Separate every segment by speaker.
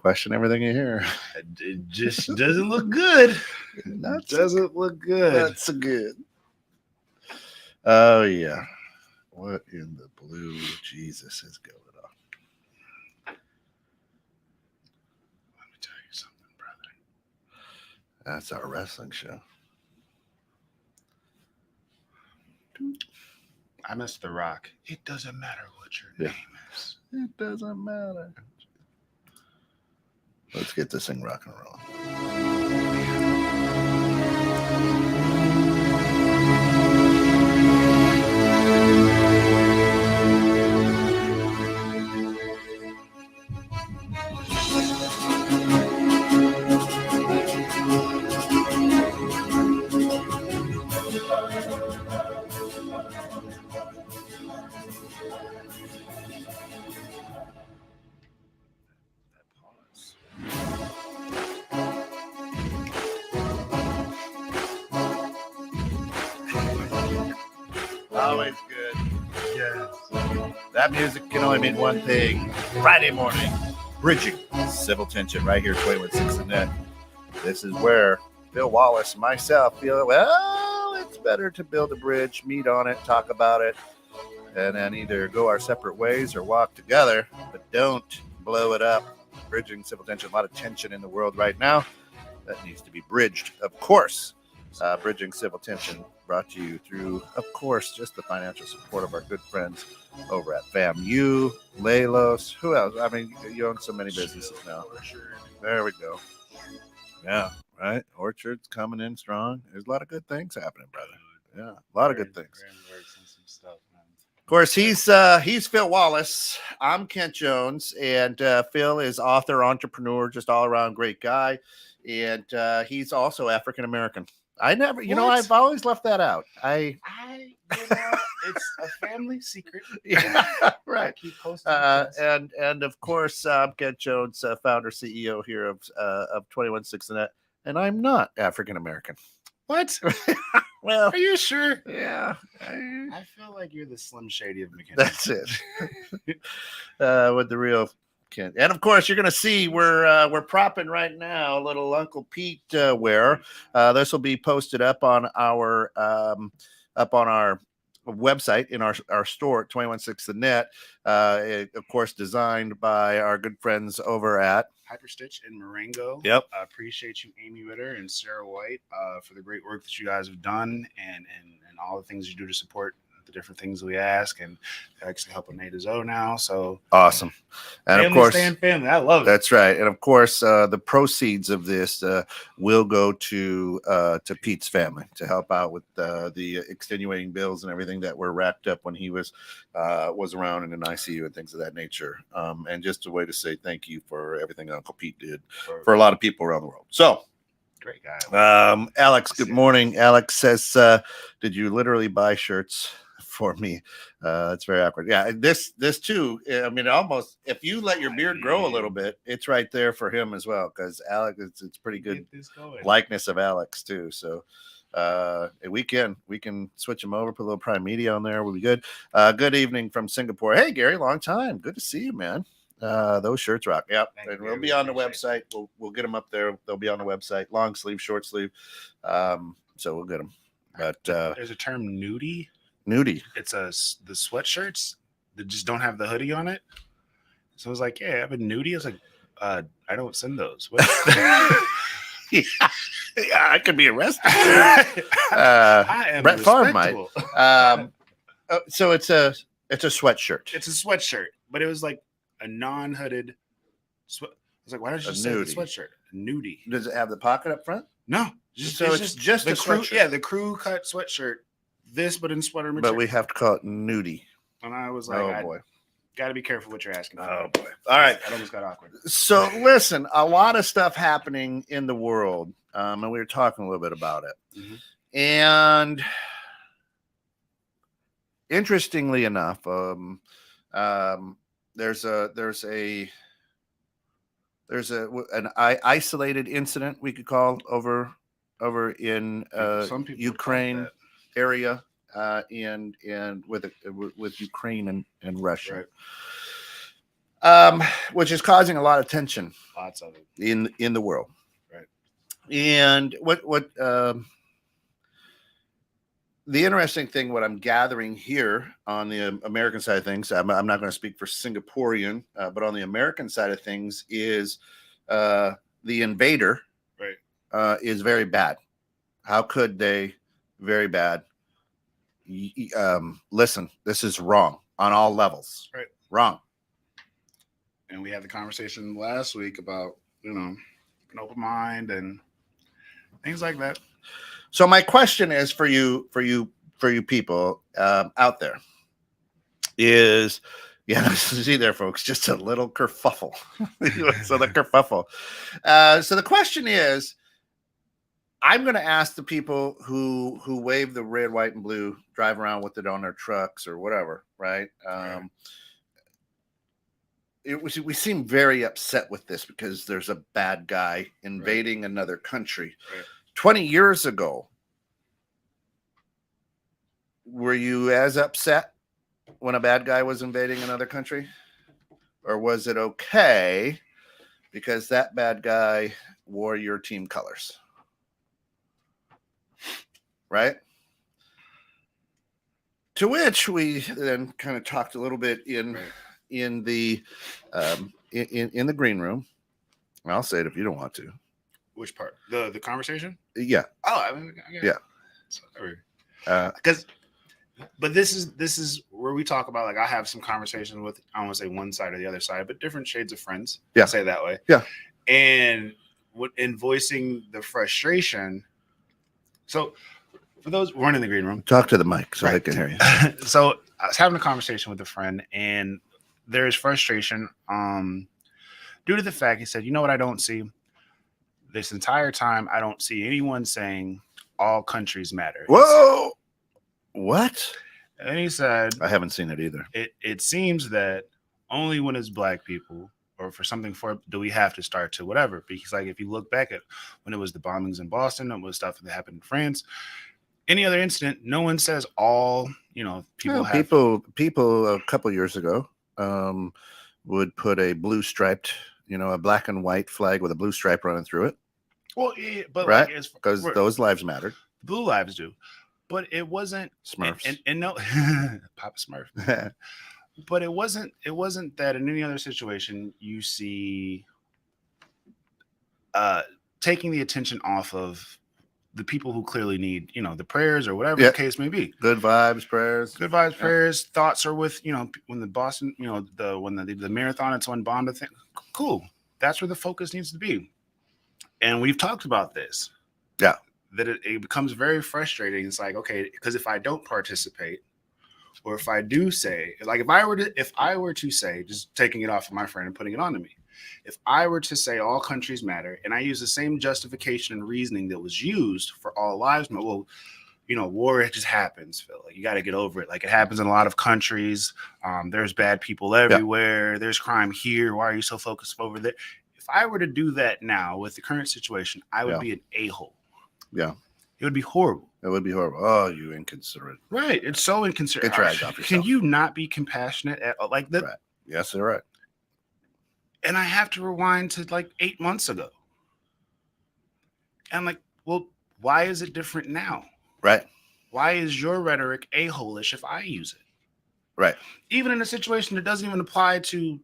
Speaker 1: question everything you hear.
Speaker 2: It just doesn't look good. Doesn't look good.
Speaker 1: That's good. Oh yeah. What in the blue Jesus is going on?
Speaker 2: Let me tell you something, brother.
Speaker 1: That's our wrestling show.
Speaker 2: I miss The Rock. It doesn't matter what your name is.
Speaker 1: It doesn't matter. Let's get this thing rock and roll. Always good.
Speaker 2: Yes.
Speaker 1: That music can only mean one thing. Friday morning, bridging civil tension right here, 21.6 The Net. This is where Phil Wallace and myself feel, well, it's better to build a bridge, meet on it, talk about it, and then either go our separate ways or walk together, but don't blow it up. Bridging civil tension, a lot of tension in the world right now that needs to be bridged, of course. Bridging civil tension brought to you through, of course, just the financial support of our good friends over at FAMU, Lelos. Who else? I mean, you own so many businesses now. There we go. Yeah, right. Orchard's coming in strong. There's a lot of good things happening, brother. Yeah, a lot of good things. Of course, he's Phil Wallace. I'm Kent Jones, and Phil is author, entrepreneur, just all around great guy, and he's also African American. I never, I've always left that out.
Speaker 2: It's a family secret.
Speaker 1: Yeah, right.
Speaker 2: I keep posting
Speaker 1: and of course, I'm Kent Jones, founder, CEO here of 21.6 The Net, and I'm not African American.
Speaker 2: What?
Speaker 1: Well,
Speaker 2: are you sure?
Speaker 1: Yeah.
Speaker 2: I feel like you're the Slim Shady of McKinney.
Speaker 1: That's it. With the real Kent. And of course, you're going to see we're propping right now a little Uncle Pete wear. This will be posted up on our website in our store at 21.6 The Net. Of course, designed by our good friends over at
Speaker 2: Hyperstitch and Marengo.
Speaker 1: Yep.
Speaker 2: I appreciate you, Amy Witter and Sarah White, for the great work that you guys have done and all the things you do to support the different things we ask, and actually helping Nate Zo now. So
Speaker 1: awesome. And
Speaker 2: family,
Speaker 1: of course,
Speaker 2: staying family. I love it.
Speaker 1: That's right. And of course, the proceeds of this will go to Pete's family to help out with the extenuating bills and everything that were racked up when he was around in an ICU and things of that nature. And just a way to say thank you for everything Uncle Pete did for a lot of people around the world. So
Speaker 2: great guy.
Speaker 1: Alex, good morning. Alex says, did you literally buy shirts for me? It's very awkward. Yeah, this too. I mean, almost if you let your beard grow a little bit, it's right there for him as well. Because Alex, it's pretty good likeness of Alex too. So we can switch him over, put a little Prime Media on there. We'll be good. Good evening from Singapore. Hey Gary, long time. Good to see you, man. Those shirts rock. Yep. And we'll be on the website. We'll get them up there. They'll be on the website. Long sleeve, short sleeve. So we'll get them. But
Speaker 2: there's a term nudie. It's the sweatshirts that just don't have the hoodie on it. So I was like, yeah, I have a nudie. I was like, I don't send those.
Speaker 1: Yeah, I could be arrested. I am Brett Favre might. So it's a sweatshirt.
Speaker 2: It's a sweatshirt, but it was like a non-hooded sweat. I was like, why don't you say the sweatshirt? A nudie.
Speaker 1: Does it have the pocket up front?
Speaker 2: No.
Speaker 1: It's just
Speaker 2: the
Speaker 1: a
Speaker 2: crew.
Speaker 1: sweatshirt.
Speaker 2: Yeah, the crew cut sweatshirt. This, but in sweater material.
Speaker 1: But we have to call it nudie.
Speaker 2: And I was like,
Speaker 1: oh boy,
Speaker 2: got to be careful what you're asking for.
Speaker 1: Oh boy. All right.
Speaker 2: That almost got awkward.
Speaker 1: So listen, a lot of stuff happening in the world, and we were talking a little bit about it. Mm-hmm. And interestingly enough, there's an isolated incident we could call over in Ukraine area, and with Ukraine and Russia. which is causing a lot of tension
Speaker 2: Lots of it.
Speaker 1: in the world.
Speaker 2: Right.
Speaker 1: And what the interesting thing, what I'm gathering here on the American side of things, I'm not going to speak for Singaporean, but on the American side of things is the invader is very bad. How could they? Very bad. Listen, this is wrong on all levels.
Speaker 2: Right.
Speaker 1: Wrong.
Speaker 2: And we had the conversation last week about, an open mind and things like that.
Speaker 1: So my question is for you people out there is, see there, folks, just a little kerfuffle. So the kerfuffle. So the question is, I'm going to ask the people who wave the red, white, and blue, drive around with it on their trucks or whatever, right? We seem very upset with this because there's a bad guy invading another country.
Speaker 2: Right.
Speaker 1: 20 years ago, were you as upset when a bad guy was invading another country? Or was it okay because that bad guy wore your team colors? Right? To which we then kind of talked a little bit in the in the green room. I'll say it if you don't want to.
Speaker 2: Which part? The conversation?
Speaker 1: Yeah.
Speaker 2: Oh, I mean,
Speaker 1: yeah.
Speaker 2: Because, but this is where we talk about, like, I have some conversations with, I don't want to say one side or the other side, but different shades of friends.
Speaker 1: Yeah.
Speaker 2: I'll say it that way.
Speaker 1: Yeah.
Speaker 2: And in voicing the frustration. So for those weren't in the green room,
Speaker 1: talk to the mic so I can hear you.
Speaker 2: So I was having a conversation with a friend, and there is frustration due to the fact, he said, you know what I don't see? This entire time, I don't see anyone saying all countries matter.
Speaker 1: Whoa! What?
Speaker 2: And he said,
Speaker 1: I haven't seen it either.
Speaker 2: It seems that only when it's black people or for something for do we have to start to whatever. Because, like, if you look back at when it was the bombings in Boston, it was stuff that happened in France, any other incident, no one says all,
Speaker 1: people a couple years ago would put a blue striped, a black and white flag with a blue stripe running through it.
Speaker 2: Well, yeah, but
Speaker 1: right, because those lives mattered.
Speaker 2: Blue lives do, but it wasn't
Speaker 1: Smurfs
Speaker 2: and no, Papa Smurf. But it wasn't that in any other situation you see taking the attention off of the people who clearly need, the prayers or whatever the case may be.
Speaker 1: Good vibes, prayers.
Speaker 2: Good vibes, prayers. Thoughts are with, when the Boston, when the marathon, it's on Bombed thing. Cool. That's where the focus needs to be. And we've talked about this.
Speaker 1: Yeah.
Speaker 2: That it becomes very frustrating. It's like, okay, because if I don't participate, or if I do say, like, if I were to say, just taking it off of my friend and putting it onto me, if I were to say all countries matter, and I use the same justification and reasoning that was used for all lives, well, war, it just happens, Phil. Like, you got to get over it. Like, it happens in a lot of countries. There's bad people everywhere. Yeah. There's crime here. Why are you so focused over there? If I were to do that now with the current situation, I would be an a-hole.
Speaker 1: Yeah.
Speaker 2: It would be horrible.
Speaker 1: It would be horrible. Oh, you inconsiderate.
Speaker 2: Right. It's so inconsiderate.
Speaker 1: Get your eyes off yourself.
Speaker 2: Can you not be compassionate at like that?
Speaker 1: Right. Yes, they're right.
Speaker 2: And I have to rewind to like 8 months ago. And I'm like, well, why is it different now?
Speaker 1: Right.
Speaker 2: Why is your rhetoric a-hole-ish if I use it?
Speaker 1: Right.
Speaker 2: Even in a situation that doesn't even apply to,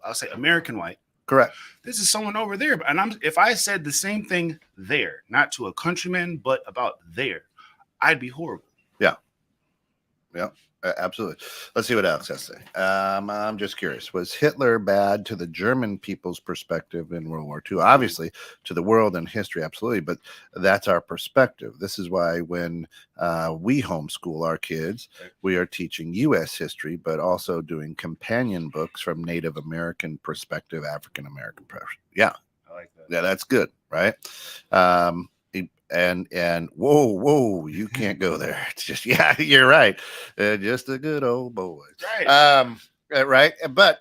Speaker 2: I'll say American white.
Speaker 1: Correct.
Speaker 2: This is someone over there. And if I said the same thing there, not to a countryman, but about there, I'd be horrible.
Speaker 1: Yeah. Yeah. Absolutely. Let's see what Alex has to say. I'm just curious. Was Hitler bad to the German people's perspective in World War II? Obviously, to the world and history, absolutely. But that's our perspective. This is why when we homeschool our kids, we are teaching U.S. history, but also doing companion books from Native American perspective, African American perspective. Yeah.
Speaker 2: I like that.
Speaker 1: Yeah, that's good, right? And whoa, you can't go there. It's just, you're right. Just a good old boy.
Speaker 2: Right.
Speaker 1: Right. But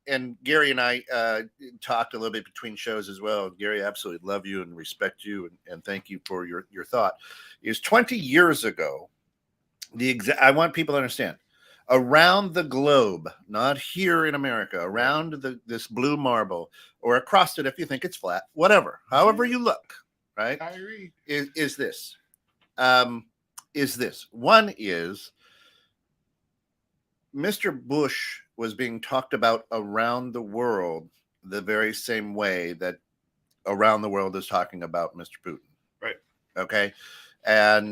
Speaker 1: and Gary and I talked a little bit between shows as well. Gary, absolutely love you and respect you and thank you for your thought. Is 20 years ago, I want people to understand, around the globe, not here in America, around this blue marble or across it if you think it's flat, whatever, however you look, right?
Speaker 2: Kyrie.
Speaker 1: Is this. One is Mr. Bush was being talked about around the world the very same way that around the world is talking about Mr. Putin.
Speaker 2: Right.
Speaker 1: Okay. But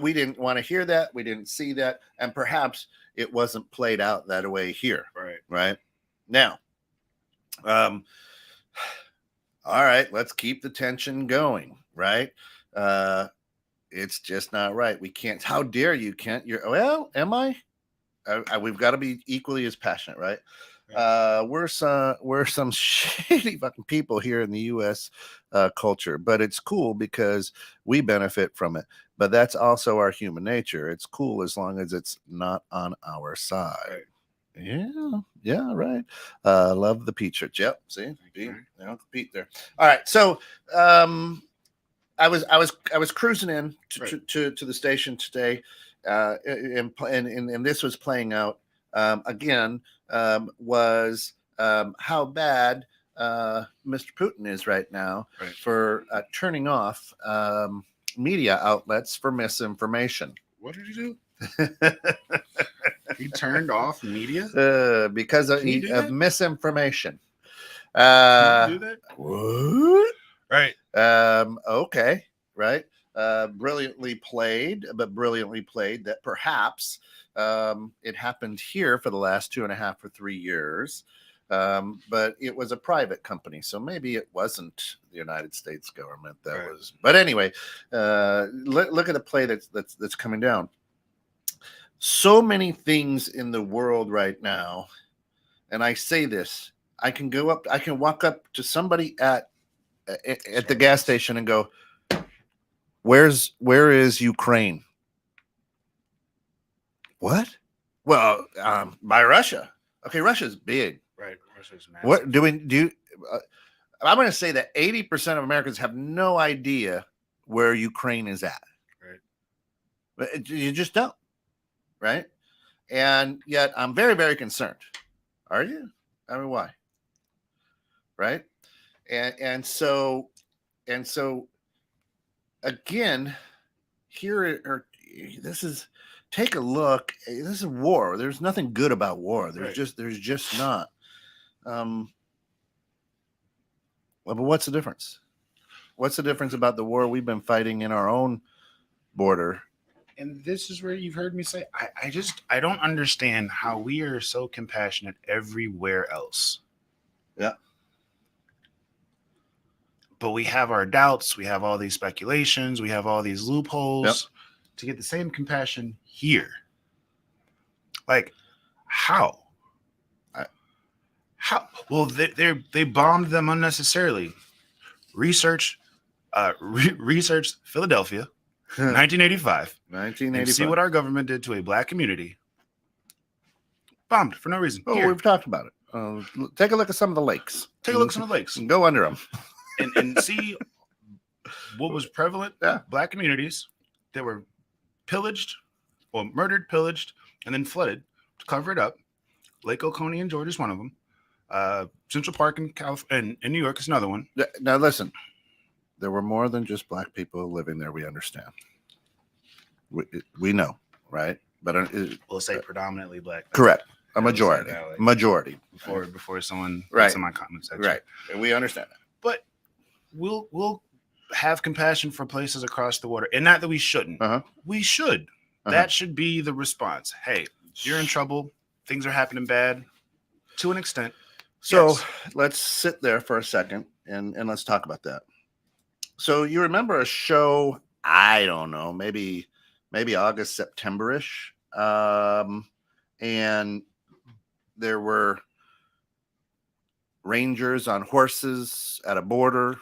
Speaker 1: we didn't want to hear that. We didn't see that. And perhaps it wasn't played out that way here.
Speaker 2: Right.
Speaker 1: Right. Now, all right, let's keep the tension going. Right. It's just not right. We can't. How dare you, Kent? Am I? We've got to be equally as passionate, right? We're some shady fucking people here in the U.S. Culture, but it's cool because we benefit from it. But that's also our human nature. It's cool as long as it's not on our side. Right. Yeah, right. Love the Pete shirt. Yep. See, Uncle Pete there. All right, so I was cruising in to the station today, and this was playing out again. Was how bad Mr. Putin is right now for turning off media outlets for misinformation.
Speaker 2: What did he do? He turned off media
Speaker 1: because of misinformation.
Speaker 2: Can you do that?
Speaker 1: What?
Speaker 2: Right.
Speaker 1: Okay. Right. Brilliantly played that perhaps it happened here for the last 2.5 or 3 years. But it was a private company, so maybe it wasn't the United States government that was. But anyway, look at the play that's coming down. So many things in the world right now, and I say this: I can walk up to somebody at the gas station and go, where is Ukraine? What? Well, by Russia. Okay, Russia's big.
Speaker 2: Right. Russia's massive.
Speaker 1: What do? I'm going to say that 80% of Americans have no idea where Ukraine is at.
Speaker 2: Right.
Speaker 1: But you just don't. Right. And yet I'm very, very concerned. Are you? I mean, why? Right. And so again, this is, take a look. This is war. There's nothing good about war. There's just not. Well, but what's the difference? What's the difference about the war we've been fighting in our own border?
Speaker 2: And this is where you've heard me say, I don't understand how we are so compassionate everywhere else.
Speaker 1: Yeah.
Speaker 2: But we have our doubts. We have all these speculations. We have all these loopholes to get the same compassion here. Like, how? How? Well, they bombed them unnecessarily. Research Philadelphia, 1985. And see what our government did to a black community. Bombed for no reason.
Speaker 1: Oh, we've talked about it. Take a look at some of the lakes. And go under them.
Speaker 2: and see what was prevalent.
Speaker 1: Yeah.
Speaker 2: Black communities that were pillaged, or murdered, pillaged, and then flooded to cover it up. Lake Oconee in Georgia is one of them. Central Park in California, in New York is another one.
Speaker 1: Now listen, there were more than just black people living there. We understand. We know, right? But
Speaker 2: we'll say predominantly black.
Speaker 1: Correct. A majority. Majority.
Speaker 2: Before someone gets in my comment section.
Speaker 1: Right. And we understand that.
Speaker 2: But we'll have compassion for places across the water. And not that we shouldn't. We should. That should be the response. Hey, you're in trouble. Things are happening bad to an extent.
Speaker 1: So let's sit there for a second and let's talk about that. So you remember a show, I don't know, maybe August, September-ish. And there were rangers on horses at a border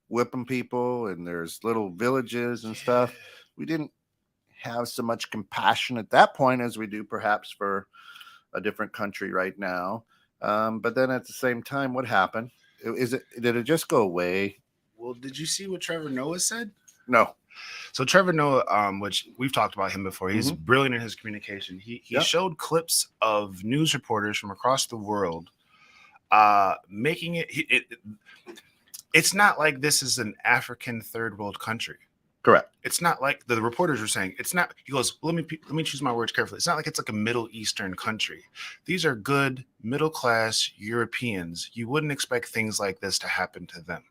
Speaker 1: whipping people, and there's little villages and stuff. We didn't have so much compassion at that point as we do perhaps for a different country right now. But then at the same time, what happened? Did it just go away?
Speaker 2: Well, did you see what Trevor Noah said?
Speaker 1: No.
Speaker 2: So Trevor Noah, which we've talked about him before, he's
Speaker 1: Mm-hmm.
Speaker 2: brilliant in his communication. He
Speaker 1: Yep.
Speaker 2: showed clips of news reporters from across the world making it's not like this is an African third world country.
Speaker 1: Correct.
Speaker 2: It's not like the reporters were saying. It's not. He goes, let me choose my words carefully. It's not like it's like a Middle Eastern country. These are good middle class Europeans. You wouldn't expect things like this to happen to them.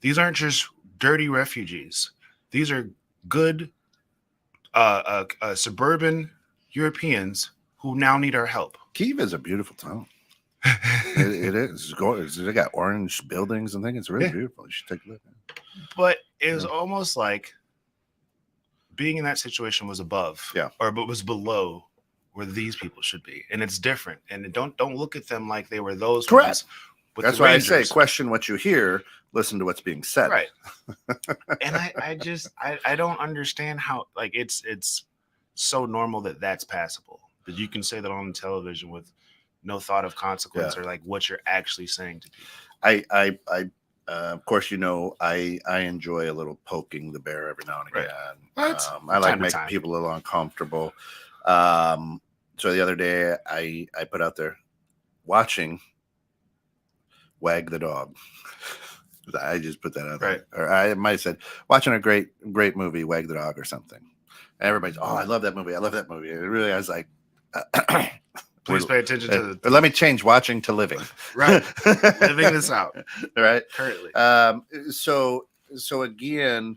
Speaker 2: These aren't just dirty refugees. These are good suburban Europeans who now need our help.
Speaker 1: Kyiv is a beautiful town. It is. They got orange buildings and things. It's really beautiful. You should take a look.
Speaker 2: But it was almost like being in that situation was above, or but was below where these people should be, and it's different. And don't look at them like they were those.
Speaker 1: Correct. That's why
Speaker 2: Rangers.
Speaker 1: I say question what you hear, listen to what's being said.
Speaker 2: Right. And I don't understand how, like, it's so normal that that's passable, that you can say that on television with no thought of consequence or like what you're actually saying to people.
Speaker 1: I of course, I enjoy a little poking the bear every now and again.
Speaker 2: Right.
Speaker 1: I like making people a little uncomfortable. So the other day I put out there watching Wag the Dog. I just put that out there. Or I might have said watching a great movie, Wag the Dog or something. And everybody's, I love that movie. I love that movie. And really, I was like,
Speaker 2: please pay attention to the.
Speaker 1: Let me change watching to living.
Speaker 2: Right. Living this out.
Speaker 1: Right.
Speaker 2: Currently.
Speaker 1: So again,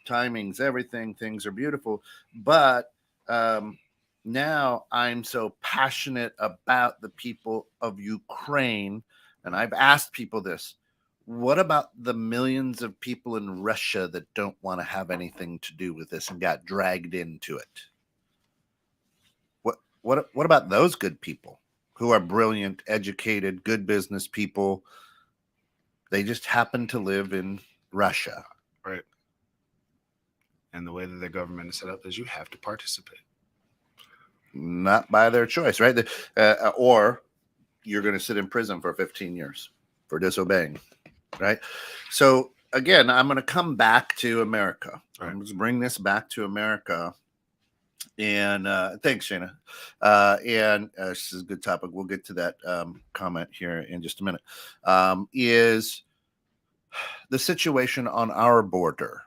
Speaker 1: timing's everything. Things are beautiful. But now I'm so passionate about the people of Ukraine. And I've asked people this. What about the millions of people in Russia that don't want to have anything to do with this and got dragged into it? What about those good people who are brilliant, educated, good business people? They just happen to live in Russia.
Speaker 2: Right. And the way that their government is set up is you have to participate.
Speaker 1: Not by their choice, right? Or you're going to sit in prison for 15 years for disobeying, right? So again, I'm going to come back to America. Right. I'm going to bring this back to America. And thanks, Shana. And this is a good topic. We'll get to that comment here in just a minute. Is the situation on our border.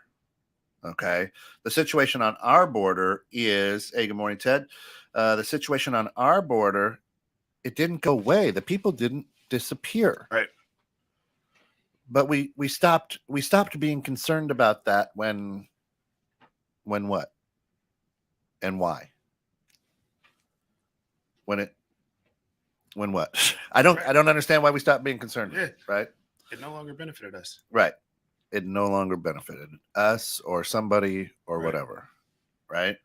Speaker 1: Okay. The situation on our border is, hey, good morning, Ted. The situation on our border, it didn't go away. The people didn't disappear.
Speaker 2: Right.
Speaker 1: But we stopped being concerned about that when what? And why? When what? I don't understand why we stopped being concerned.
Speaker 2: Yeah.
Speaker 1: Right.
Speaker 2: It no longer benefited us.
Speaker 1: Right. It no longer benefited us or somebody or whatever. Right.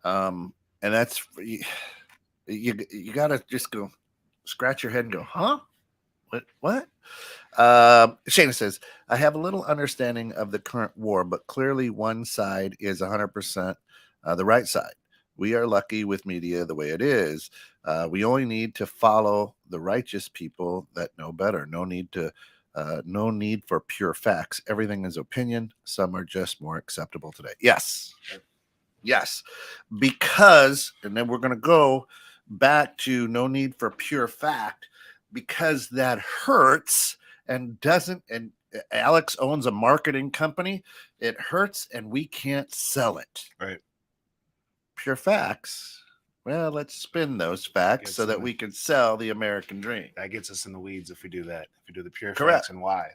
Speaker 1: And that's you gotta just go scratch your head and go, huh? What? Shana says, I have a little understanding of the current war, but clearly one side is 100% the right side. We are lucky with media the way it is. We only need to follow the righteous people that know better. No need for pure facts. Everything is opinion. Some are just more acceptable today. Yes. Because, and then we're going to go back to no need for pure fact, because that hurts and doesn't. And Alex owns a marketing company. It hurts and we can't sell it.
Speaker 2: Right.
Speaker 1: Pure facts. Well, let's spin those facts so that we can sell the American dream.
Speaker 2: That gets us in the weeds if we do that. If we do the pure
Speaker 1: Correct.
Speaker 2: Facts and why.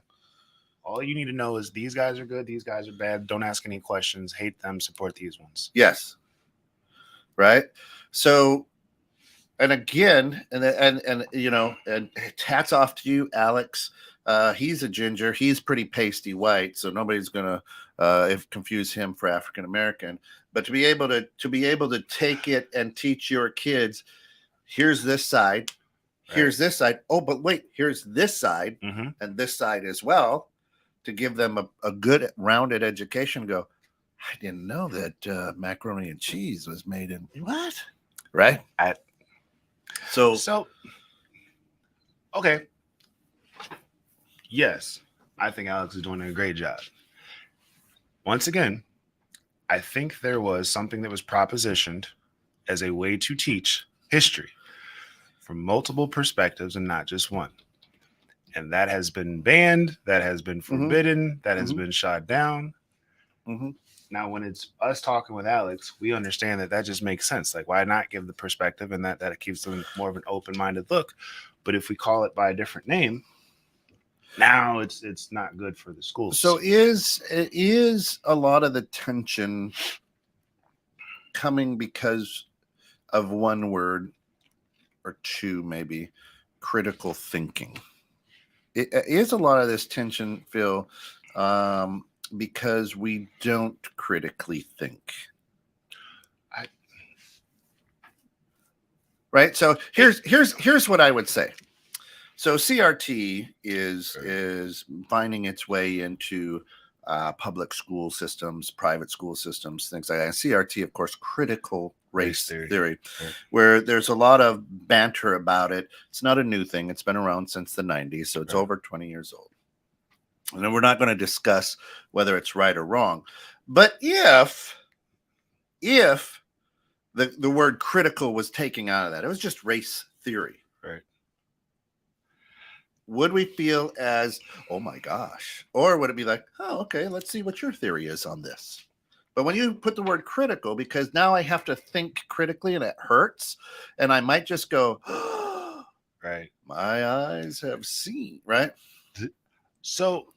Speaker 2: All you need to know is these guys are good, these guys are bad. Don't ask any questions. Hate them, support these ones.
Speaker 1: Yes. Right. So, and again, and hats off to you, Alex. He's a ginger. He's pretty pasty white, so nobody's gonna confuse him for African American. But to be able to take it and teach your kids, here's this side, here's this side. Oh, but wait, here's this side and this side as well, to give them a good rounded education. Go, I didn't know that macaroni and cheese was made in what? Right? So
Speaker 2: okay. Yes, I think Alex is doing a great job. once again, I think there was something that was propositioned as a way to teach history from multiple perspectives and not just one. And that has been banned, that has been forbidden, that has been shot down. Now, when it's us talking with Alex, we understand that just makes sense. Like, why not give the perspective, and that keeps them more of an open-minded look. But if we call it by a different name, now it's not good for the schools.
Speaker 1: So is a lot of the tension coming because of one word or two, maybe, critical thinking? It is a lot of this tension, Phil, because we don't critically think. Right. So here's what I would say. So CRT is finding its way into public school systems, private school systems, things like that. And CRT, of course, critical race theory, right, where there's a lot of banter about it. It's not a new thing. It's been around since the 90s, so it's over 20 years old. And then we're not going to discuss whether it's right or wrong. But if the word critical was taken out of that, it was just race theory.
Speaker 2: Right.
Speaker 1: Would we feel as, oh my gosh? Or would it be like, oh, okay, let's see what your theory is on this? But when you put the word critical, because now I have to think critically and it hurts, and I might just go, oh,
Speaker 2: right,
Speaker 1: my eyes have seen, right?
Speaker 2: So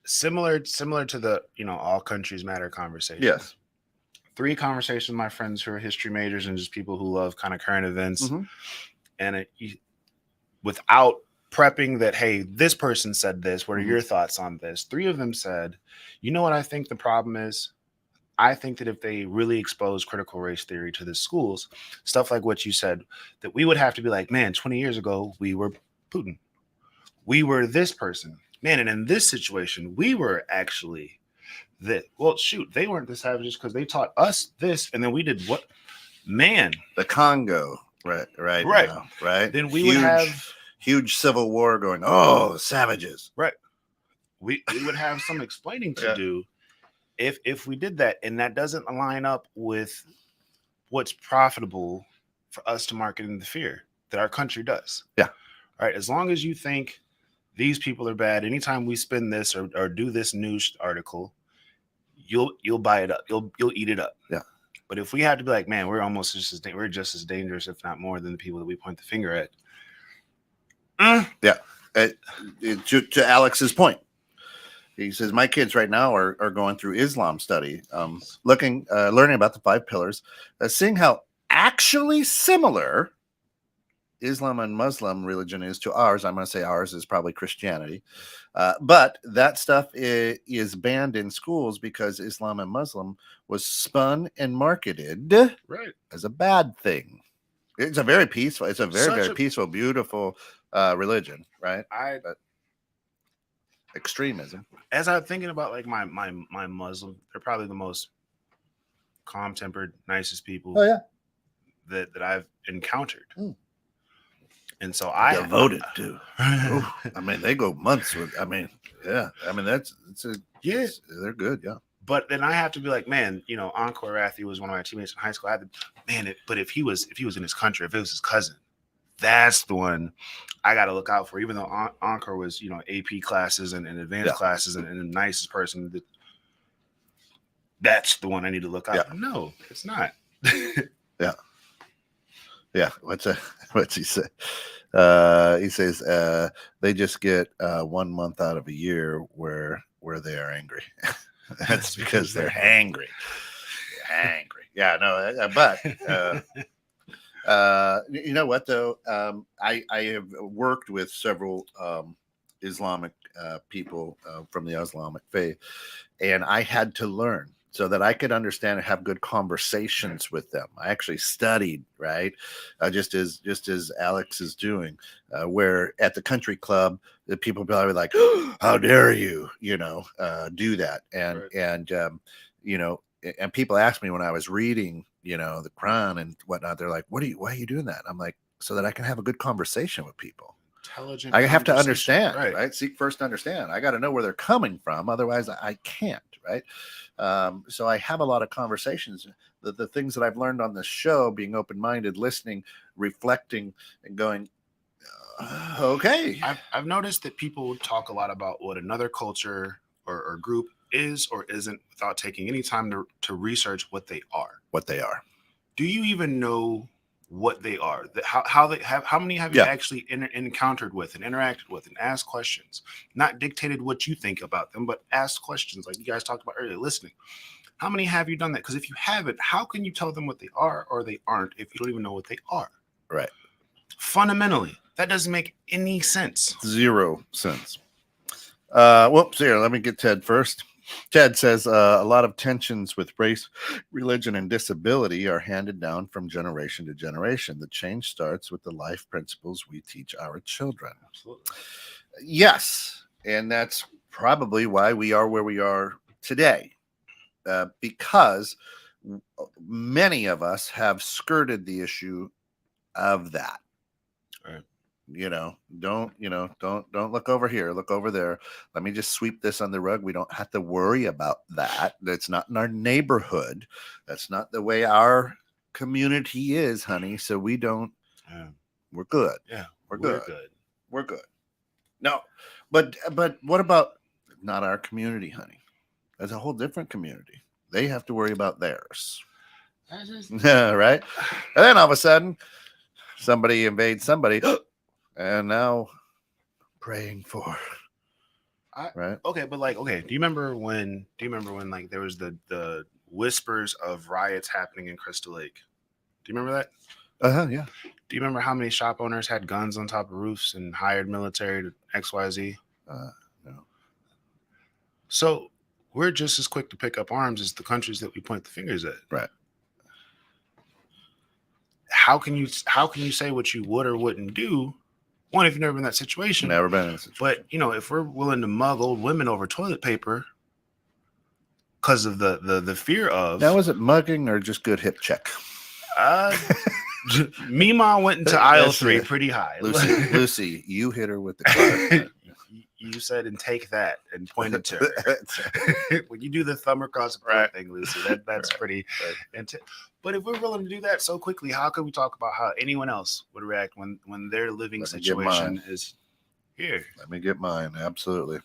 Speaker 2: similar to the, all countries matter conversation.
Speaker 1: Yes.
Speaker 2: 3 conversations with my friends who are history majors and just people who love kind of current events. And without prepping that, hey, this person said this, what are your thoughts on this? 3 of them said, you know what I think the problem is? I think that if they really expose critical race theory to the schools, stuff like what you said, that we would have to be like, man, 20 years ago, we were Putin. We were this person. Man, and in this situation, we were actually this. Well, shoot, they weren't the savages because they taught us this, and then we did what? Man.
Speaker 1: The Congo, right now, right?
Speaker 2: Then we would have
Speaker 1: huge civil war going, oh, the savages.
Speaker 2: Right. We would have some explaining to do if we did that, and that doesn't line up with what's profitable for us to market in the fear that our country does.
Speaker 1: Yeah.
Speaker 2: All right. As long as you think these people are bad, anytime we spin this or do this news article, you'll buy it up. You'll eat it up.
Speaker 1: Yeah.
Speaker 2: But if we had to be like, man, we're just as dangerous, if not more, than the people that we point the finger at.
Speaker 1: Yeah. To Alex's point, he says, my kids right now are going through Islam study, learning about the 5 pillars, seeing how actually similar Islam and Muslim religion is to ours. I'm going to say ours is probably Christianity. But that stuff is banned in schools because Islam and Muslim was spun and marketed as a bad thing. It's a very peaceful, very peaceful, beautiful religion, right? But extremism.
Speaker 2: As I'm thinking about like my Muslim, they're probably the most calm-tempered, nicest people that I've encountered. And so I
Speaker 1: devoted to. I mean, they go months with. I mean, they're good, yeah.
Speaker 2: But then I have to be like, man, Encore Rathi was one of my teammates in high school. But if he was in his country, if it was his cousin, that's the one I got to look out for. Even though Encore was, AP classes and advanced classes and the nicest person, that's the one I need to look out for. No, it's not.
Speaker 1: Yeah. What's he say? He says they just get 1 month out of a year where they are angry. That's because they're hangry. Yeah, no, but you know what though? I have worked with several Islamic people from the Islamic faith, and I had to learn so that I could understand and have good conversations with them. I actually studied, right? Just as Alex is doing, where at the country club, the people probably like, oh, how dare you, do that. And people asked me when I was reading, the Quran and whatnot, they're like, why are you doing that? I'm like, so that I can have a good conversation with people.
Speaker 2: intelligent.
Speaker 1: I have to
Speaker 2: conversation.
Speaker 1: understand, right? Seek first to understand. I got to know where they're coming from. Otherwise, I can't, right? So I have a lot of conversations. The things that I've learned on this show, being open-minded, listening, reflecting, and going, okay.
Speaker 2: I've noticed that people talk a lot about what another culture or group is or isn't without taking any time to research what they are.
Speaker 1: What they are.
Speaker 2: Do you even know what they are? How many have you actually encountered with and interacted with and asked questions? Not dictated what you think about them, but asked questions like you guys talked about earlier, listening. How many have you done that? Because if you haven't, how can you tell them what they are or they aren't if you don't even know what they are?
Speaker 1: Right.
Speaker 2: Fundamentally, that doesn't make any sense.
Speaker 1: 0 sense. Whoops, here, let me get Ted first. Ted says a lot of tensions with race, religion, and disability are handed down from generation to generation. The change starts with the life principles we teach our children.
Speaker 2: Absolutely.
Speaker 1: Yes, and that's probably why we are where we are today, because many of us have skirted the issue of that.
Speaker 2: Right.
Speaker 1: Don't look over here, look over there. Let me just sweep this on the rug. We don't have to worry about that. That's not in our neighborhood. That's not the way our community is, honey. So we don't. We're good.
Speaker 2: Yeah,
Speaker 1: we're good. We're good. No, but what about not our community, honey? That's a whole different community. They have to worry about theirs. Right? And then all of a sudden, somebody invades somebody. And now praying for right.
Speaker 2: Okay, but do you remember when like there was the whispers of riots happening in Crystal Lake? Do you remember that?
Speaker 1: Yeah.
Speaker 2: Do you remember how many shop owners had guns on top of roofs and hired military to XYZ?
Speaker 1: No.
Speaker 2: So we're just as quick to pick up arms as the countries that we point the fingers at.
Speaker 1: Right.
Speaker 2: How can you say what you would or wouldn't do? One, if you've never been in that situation.
Speaker 1: Never been in a situation.
Speaker 2: But, if we're willing to mug old women over toilet paper because of the fear of...
Speaker 1: Now, was it mugging or just good hip check?
Speaker 2: Mima went into aisle 3 pretty high.
Speaker 1: Lucy, you hit her with the car.
Speaker 2: You said, and take that, and pointed to her. When you do the thumb across the front thing, Lucy, that's pretty intense. But if we're willing to do that so quickly, how could we talk about how anyone else would react when their living situation is here?
Speaker 1: Let me get mine. Absolutely.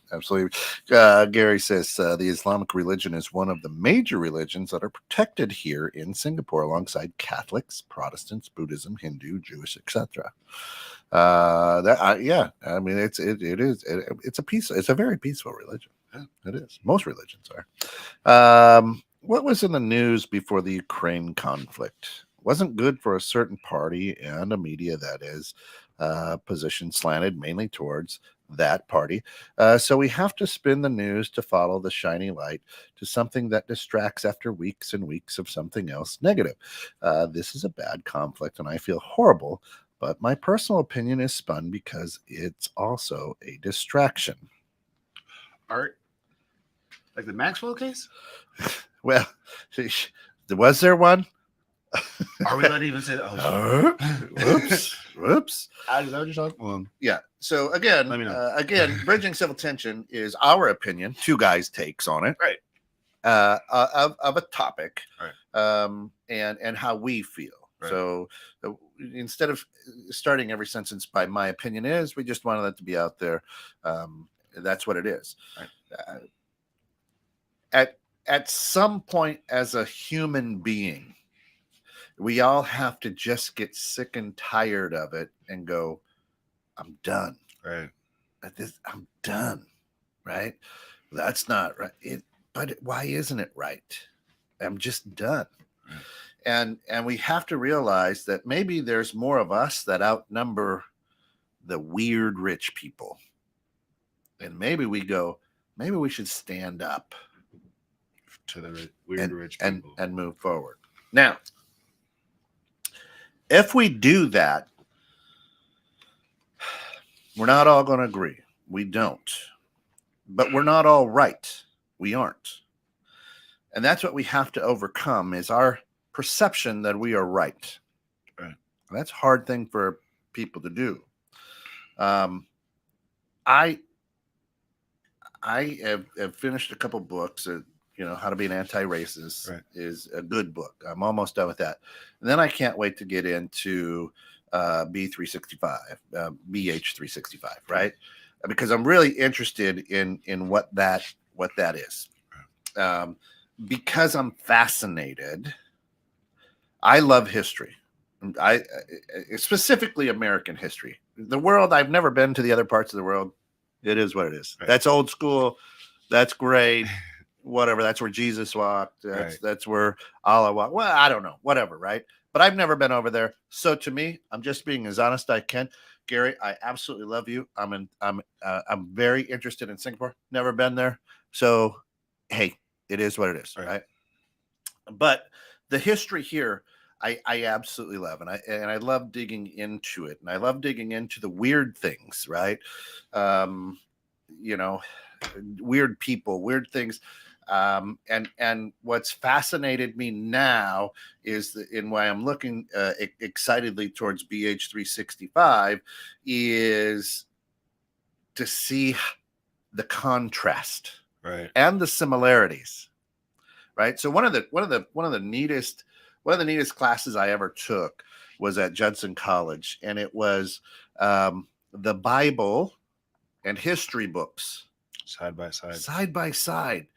Speaker 1: Gary says the Islamic religion is one of the major religions that are protected here in Singapore, alongside Catholics, Protestants, Buddhism, Hindu, Jewish, etc. I mean, it's a very peaceful religion. Yeah, it is. Most religions are. What was in the news before the Ukraine conflict? Wasn't good for a certain party and a media that is position slanted mainly towards that party. So we have to spin the news to follow the shiny light to something that distracts after weeks and weeks of something else negative. This is a bad conflict, and I feel horrible. But my personal opinion is spun because it's also a distraction.
Speaker 2: Art? Like the Maxwell case?
Speaker 1: Well, was there one?
Speaker 2: Are we not even saying?
Speaker 1: Whoops.
Speaker 2: Is that what you're talking about?
Speaker 1: Yeah. So again,
Speaker 2: let me know.
Speaker 1: Bridging Civil Tension is our opinion, two guys' takes on it,
Speaker 2: right?
Speaker 1: Of a topic,
Speaker 2: right?
Speaker 1: And how we feel.
Speaker 2: Right.
Speaker 1: So instead of starting every sentence by "my opinion is," we just wanted that to be out there. That's what it is.
Speaker 2: Right.
Speaker 1: At some point, as a human being, we all have to just get sick and tired of it and go, "I'm done."
Speaker 2: Right.
Speaker 1: I'm done. Right. That's not right. But why isn't it right? I'm just done.
Speaker 2: Right.
Speaker 1: And we have to realize that maybe there's more of us that outnumber the weird rich people. And maybe we should stand up
Speaker 2: to the weird rich people
Speaker 1: and move forward. Now, if we do that, we're not all going to agree. We don't. But we're not all right. We aren't. And that's what we have to overcome, is our perception that we are right.
Speaker 2: Right.
Speaker 1: That's a hard thing for people to do. Um, I have finished a couple books. How to be an anti-racist
Speaker 2: Right.
Speaker 1: is a good book. I'm almost done with that, and then I can't wait to get into B365, BH365, right? Because I'm really interested in what that is. Um, because I'm fascinated. I love history. I specifically American history. The world, I've never been to the other parts of the world. It is what it is.
Speaker 2: Right.
Speaker 1: That's old school. That's great. Whatever. That's where Jesus walked.
Speaker 2: Right.
Speaker 1: That's where Allah walked. Well, I don't know. Whatever. Right. But I've never been over there. So to me, I'm just being as honest as I can. Gary, I absolutely love you. I'm very interested in Singapore. Never been there. So hey, it is what it is. Right. But the history here, I absolutely love, and I love digging into it, and I love digging into the weird things, right? Um, you know, weird people, weird things. And what's fascinated me now is in why I'm looking excitedly towards BH365 is to see the contrast,
Speaker 2: Right.
Speaker 1: and the similarities, right? So one of the neatest classes I ever took was at Judson College, and it was the Bible and history books
Speaker 2: Side by side.
Speaker 1: side by side.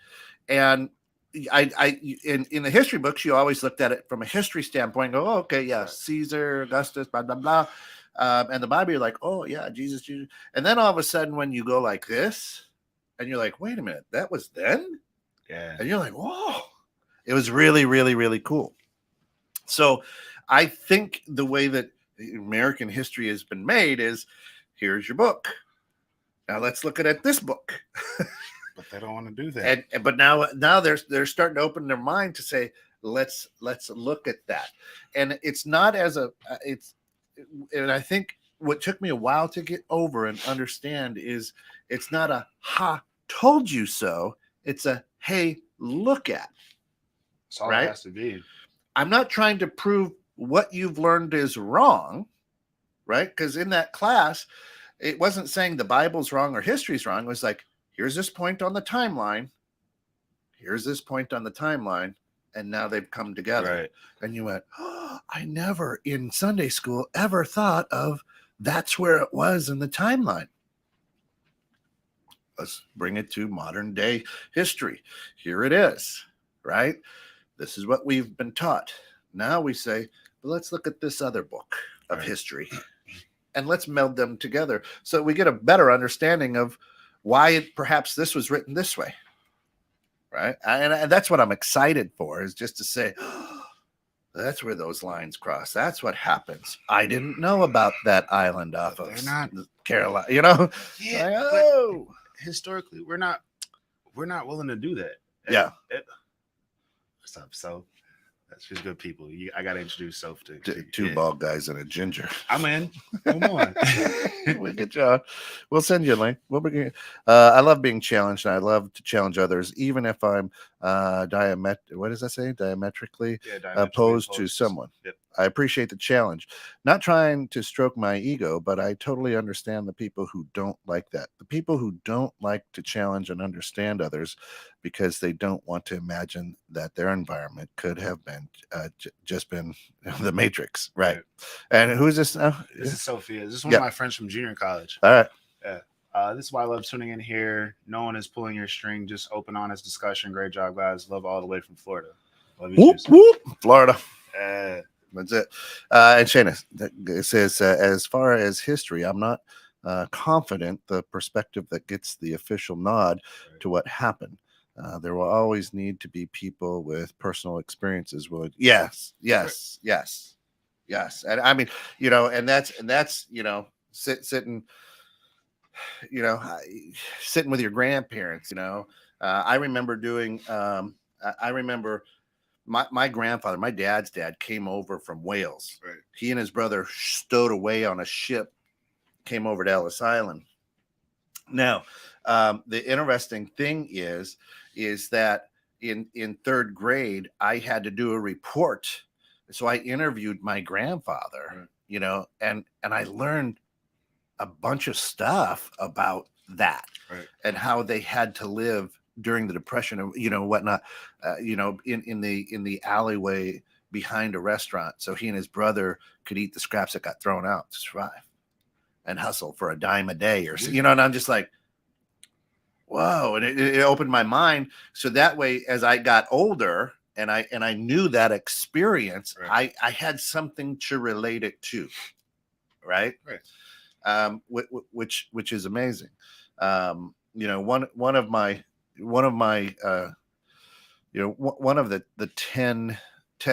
Speaker 1: And in the history books, you always looked at it from a history standpoint. Go, oh, okay, yeah,
Speaker 2: Right.
Speaker 1: Caesar, Augustus, blah blah blah. And the Bible, you're like, oh yeah, Jesus. And then all of a sudden, when you go like this, and you're like, wait a minute, that was then.
Speaker 2: Yeah.
Speaker 1: And you're like, whoa. It was really, really, really cool. So I think the way that American history has been made is here's your book. Now let's look at this book.
Speaker 2: But they don't want to do that.
Speaker 1: But now they're starting to open their mind to say, let's look at that. And it's not as and I think what took me a while to get over and understand is it's not a ha told you so. It's a hey, look at.
Speaker 2: That's all
Speaker 1: right?
Speaker 2: it has to be.
Speaker 1: I'm not trying to prove what you've learned is wrong, right? Because in that class, it wasn't saying the Bible's wrong or history's wrong. It was like, here's this point on the timeline. Here's this point on the timeline. And now they've come together.
Speaker 2: Right.
Speaker 1: And you went, oh, I never in Sunday school ever thought of that's where it was in the timeline. Let's bring it to modern day history. Here it is, right? This is what we've been taught. Now we say, well, let's look at this other book of history and let's meld them together so we get a better understanding of why perhaps this was written this way. Right. And that's what I'm excited for, is just to say, oh, that's where those lines cross. That's what happens. I didn't know about that island off of Carolina,
Speaker 2: Yeah.
Speaker 1: like, oh.
Speaker 2: But historically, we're not willing to do that.
Speaker 1: Yeah.
Speaker 2: What's up, so that's just good people. I gotta introduce Soph to
Speaker 1: two bald guys and a ginger.
Speaker 2: I'm in. Come on.
Speaker 1: We get you. We'll send you a link. I love being challenged, and I love to challenge others, even if I'm what does that say? Diametrically opposed to someone.
Speaker 2: Yep.
Speaker 1: I appreciate the challenge. Not trying to stroke my ego, but I totally understand the people who don't like that. The people who don't like to challenge and understand others because they don't want to imagine that their environment could have been just been the Matrix, right? And who is this now?
Speaker 2: This is Sophia. This is one of my friends from junior college.
Speaker 1: All right.
Speaker 2: Yeah. This is why I love tuning in here. No one is pulling your string. Just open, honest discussion. Great job, guys. Love all the way from Florida. Love you,
Speaker 1: whoop, whoop. Florida. That's it. And Shana, it says, as far as history, I'm not confident the perspective that gets the official nod to what happened. There will always need to be people with personal experiences. Yes. And I mean, and that's sitting, sitting with your grandparents. I remember doing. I remember. My grandfather, my dad's dad, came over from Wales.
Speaker 2: Right.
Speaker 1: He and his brother stowed away on a ship, came over to Ellis Island. Now, the interesting thing is that in third grade, I had to do a report. So I interviewed my grandfather, and I learned a bunch of stuff about that
Speaker 2: Right.
Speaker 1: and how they had to live during the Depression and whatnot. In the alleyway behind a restaurant, so he and his brother could eat the scraps that got thrown out to survive and hustle for a dime a day or so. And I'm just like, whoa. And it opened my mind. So that way, as I got older and I knew that experience,
Speaker 2: Right.
Speaker 1: I had something to relate it to. Right. Which is amazing. One of my one of the 10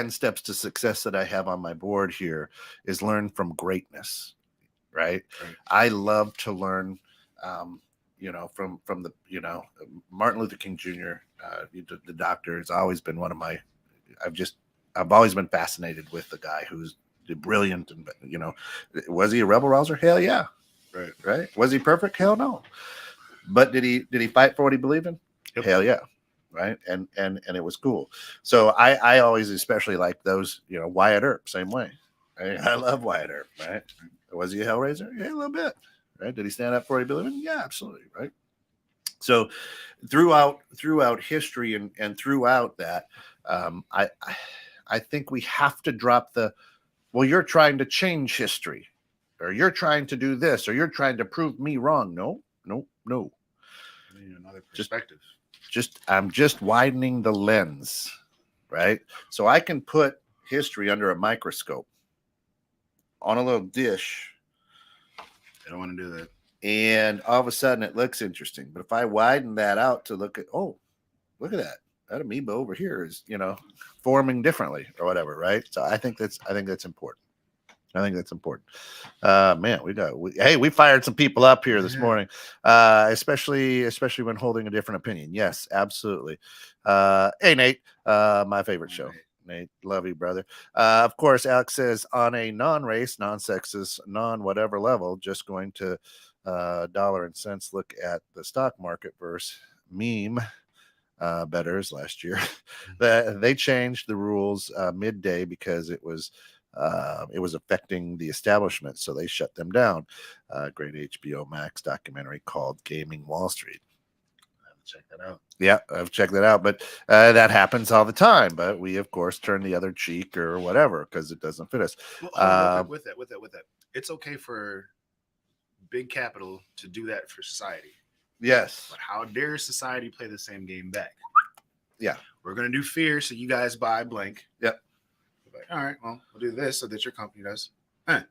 Speaker 1: steps to success that I have on my board here is learn from greatness. Right. I love to learn, from the, Martin Luther King Jr., the doctor has always been one of my, I've always been fascinated with the guy who's brilliant. And, was he a rebel rouser? Hell yeah. Right. Was he perfect? Hell no. But did he fight for what he believed in? Yep. Hell yeah. Right. And it was cool. So I always especially like those, Wyatt Earp, same way. I love Wyatt Earp, right? Was he a hellraiser? Yeah, a little bit. Right? Did he stand up for what he believed in? Yeah, absolutely. Right. So throughout history and throughout that, I think we have to drop the, well, you're trying to change history, or you're trying to do this, or you're trying to prove me wrong. No.
Speaker 2: I mean, another perspective.
Speaker 1: I'm just widening the lens, right? So I can put history under a microscope on a little dish.
Speaker 2: I don't want to do that.
Speaker 1: And all of a sudden it looks interesting. But if I widen that out to look at, look at that. That amoeba over here is, forming differently or whatever, right? So I think that's important. Man, we fired some people up here this morning, especially when holding a different opinion. Yes, absolutely. Hey, Nate, my favorite show. Nate, love you, brother. Of course, Alex says on a non-race, non-sexist, non-whatever level, just going to dollar and cents look at the stock market versus meme betters last year. They changed the rules midday because it was affecting the establishment, so they shut them down. Great HBO Max documentary called Gaming Wall Street. I have to check that out. Yeah, I've checked that out, but that happens all the time. But we, of course, turn the other cheek or whatever because it doesn't fit us.
Speaker 2: Well, with that, it's okay for big capital to do that for society.
Speaker 1: Yes,
Speaker 2: but how dare society play the same game back?
Speaker 1: Yeah,
Speaker 2: we're gonna do fear, so you guys buy blank.
Speaker 1: Yep.
Speaker 2: Like, all right, well, we'll do this so that your company does.
Speaker 1: Yeah.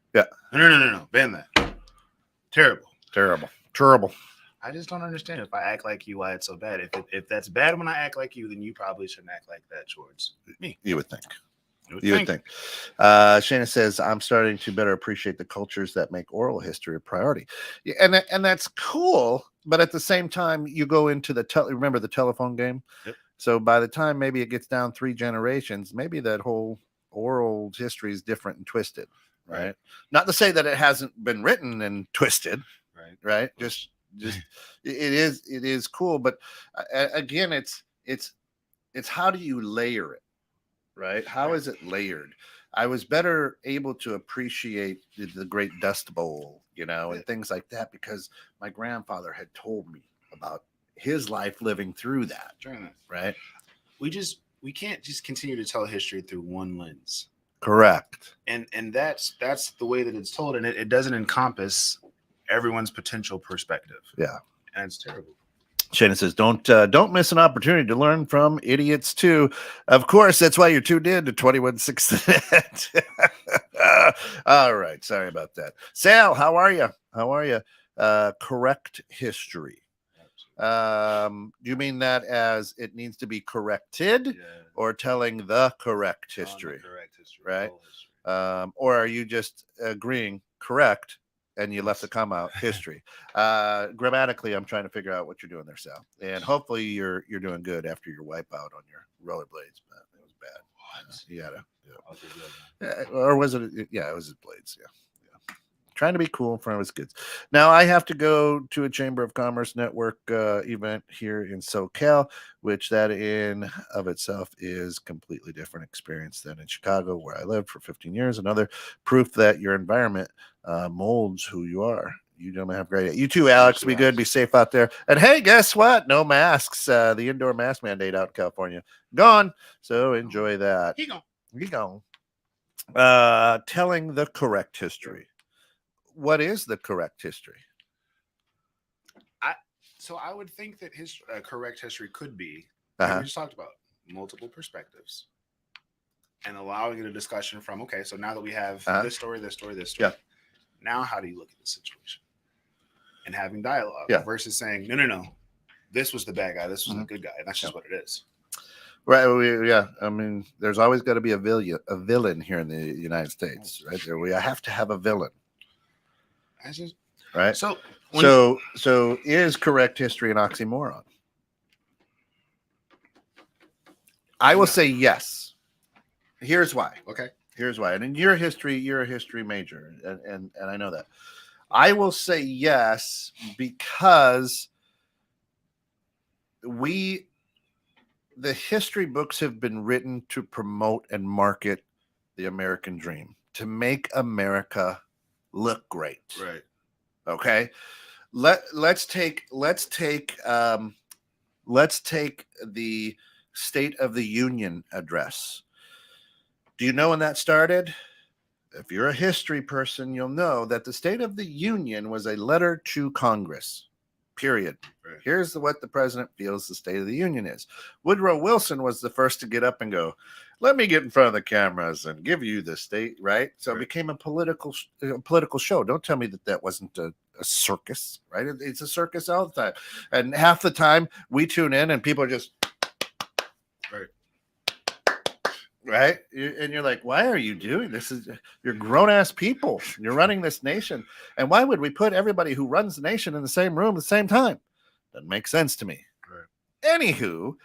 Speaker 2: No. Ban that.
Speaker 1: Terrible.
Speaker 2: I just don't understand. If I act like you, why it's so bad? If that's bad when I act like you, then you probably shouldn't act like that towards me.
Speaker 1: You would think. You would think. Shana says, I'm starting to better appreciate the cultures that make oral history a priority. Yeah, and that's cool. But at the same time, you go into remember the telephone game?
Speaker 2: Yep.
Speaker 1: So by the time maybe it gets down 3 generations, maybe that whole oral history is different and twisted. Right. Not to say that it hasn't been written and twisted. Right. Just it is cool. But again, it's how do you layer it? Right? How is it layered? I was better able to appreciate the Great Dust Bowl, and things like that because my grandfather had told me about his life living through that. Right?
Speaker 2: We can't just continue to tell history through one lens.
Speaker 1: Correct.
Speaker 2: And that's the way that it's told, and it doesn't encompass everyone's potential perspective.
Speaker 1: Yeah.
Speaker 2: And it's terrible.
Speaker 1: Shannon says, don't miss an opportunity to learn from idiots too. Of course, that's why you're tuned in to 21.6. All right. Sorry about that. Sal, how are you? Correct history. Do you mean that as it needs to be corrected or telling the correct history?
Speaker 2: Correct history.
Speaker 1: Right. Or are you just agreeing correct? And you left the comma out, history. Grammatically, I'm trying to figure out what you're doing there, Sal. And hopefully you're doing good after your wipeout on your rollerblades. But it was bad. You gotta. Or was it? Yeah, it was his blades. Yeah. Trying to be cool in front of his kids. Now I have to go to a Chamber of Commerce Network event here in SoCal, which that in of itself is completely different experience than in Chicago, where I lived for 15 years. Another proof that your environment molds who you are. You gentlemen have a great day. You too, Alex. Be good. Be safe out there. And hey, guess what? No masks. The indoor mask mandate out in California gone. So enjoy that.
Speaker 2: He gone.
Speaker 1: He gone. Telling the correct history. What is the correct history?
Speaker 2: So I would think that his correct history could be,
Speaker 1: Uh-huh.
Speaker 2: like we just talked about, multiple perspectives, and allowing it a discussion from, okay, so now that we have this story, this story, this story, now how do you look at the situation? And having dialogue versus saying, no, this was the bad guy, this was the good guy, and that's just what it is.
Speaker 1: Right. I mean, there's always got to be a villain here in the United States, right? There, we have to have a villain. Right. So is correct history an oxymoron? I will say yes. Here's why.
Speaker 2: Okay.
Speaker 1: Here's why. And in your history, you're a history major, and I know that. I will say yes because the history books have been written to promote and market the American dream, to make America look great.
Speaker 2: Right.
Speaker 1: Okay. Let's take the State of the Union address. Do you know when that started? If you're a history person, you'll know that the State of the Union was a letter to Congress. Period.
Speaker 2: Right.
Speaker 1: Here's what the president feels the State of the Union is. Woodrow Wilson was the first to get up and go, let me get in front of the cameras and give you the state, right? So it became a political show. Don't tell me that wasn't a circus, right? It's a circus all the time. And half the time we tune in and people are just, right? And you're like, why are you doing this? You're grown-ass people. You're running this nation. And why would we put everybody who runs the nation in the same room at the same time? Doesn't make sense to me.
Speaker 2: Right.
Speaker 1: Anywho,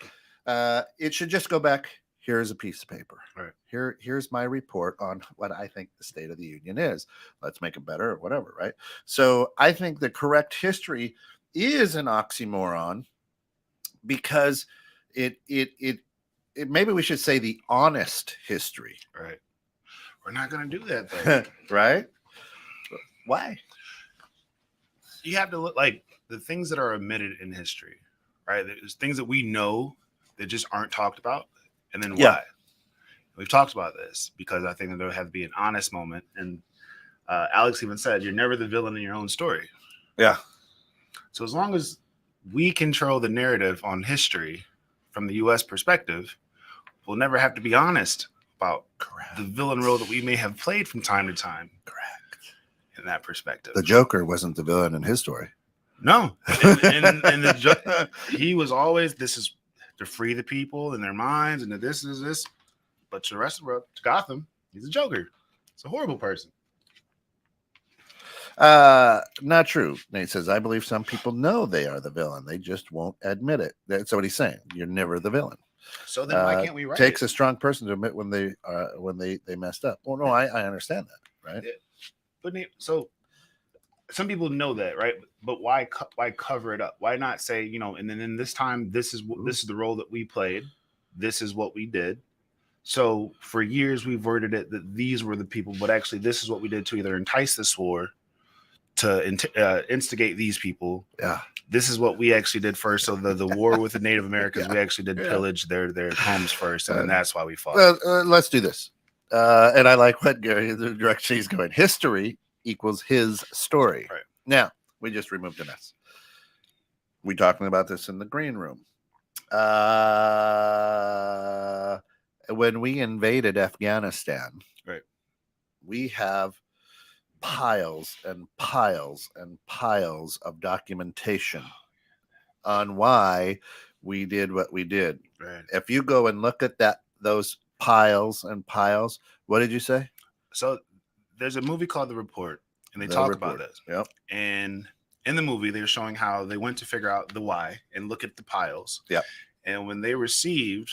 Speaker 1: it should just go back. Here's a piece of paper.
Speaker 2: Right.
Speaker 1: Here's my report on what I think the State of the Union is. Let's make it better or whatever, right? So I think the correct history is an oxymoron because it maybe we should say the honest history.
Speaker 2: Right. We're not going to do that, though.
Speaker 1: Right? Why?
Speaker 2: You have to look like the things that are omitted in history, right? There's things that we know that just aren't talked about. And then why? We've talked about this because I think that there have to be an honest moment. And Alex even said, you're never the villain in your own story.
Speaker 1: Yeah.
Speaker 2: So as long as we control the narrative on history from the U.S. perspective, we'll never have to be honest about the villain role that we may have played from time to time.
Speaker 1: Correct.
Speaker 2: In that perspective.
Speaker 1: The Joker wasn't the villain in his story.
Speaker 2: No. He was always, this is to free the people and their minds, and this is this. But to the rest of the world, to Gotham, he's a Joker. It's a horrible person.
Speaker 1: Not true. Nate says, I believe some people know they are the villain. They just won't admit it. That's what he's saying. You're never the villain.
Speaker 2: So then why can't we write
Speaker 1: takes
Speaker 2: it?
Speaker 1: A strong person to admit when they messed up. Well, no, I understand that, right?
Speaker 2: Yeah. But so some people know that, right? But why cover it up? Why not say, and then this time this is the role that we played. This is what we did. So for years we've worded it that these were the people, but actually this is what we did to either entice this war, to instigate these people.
Speaker 1: Yeah.
Speaker 2: This is what we actually did first. So the war with the Native Americans, we actually did pillage their homes first, and that's why we fought.
Speaker 1: Let's do this. And I like what Gary, the direction he's going. History equals his story.
Speaker 2: Right.
Speaker 1: Now, we just removed an S. We talking about this in the green room. When we invaded Afghanistan,
Speaker 2: right,
Speaker 1: we have piles and piles and piles of documentation on why we did what we did.
Speaker 2: Right.
Speaker 1: If you go and look at those piles and piles, what did you say?
Speaker 2: So there's a movie called The Report, and they talk about this.
Speaker 1: Yep.
Speaker 2: And in the movie, they're showing how they went to figure out the why and look at the piles.
Speaker 1: Yep.
Speaker 2: And when they received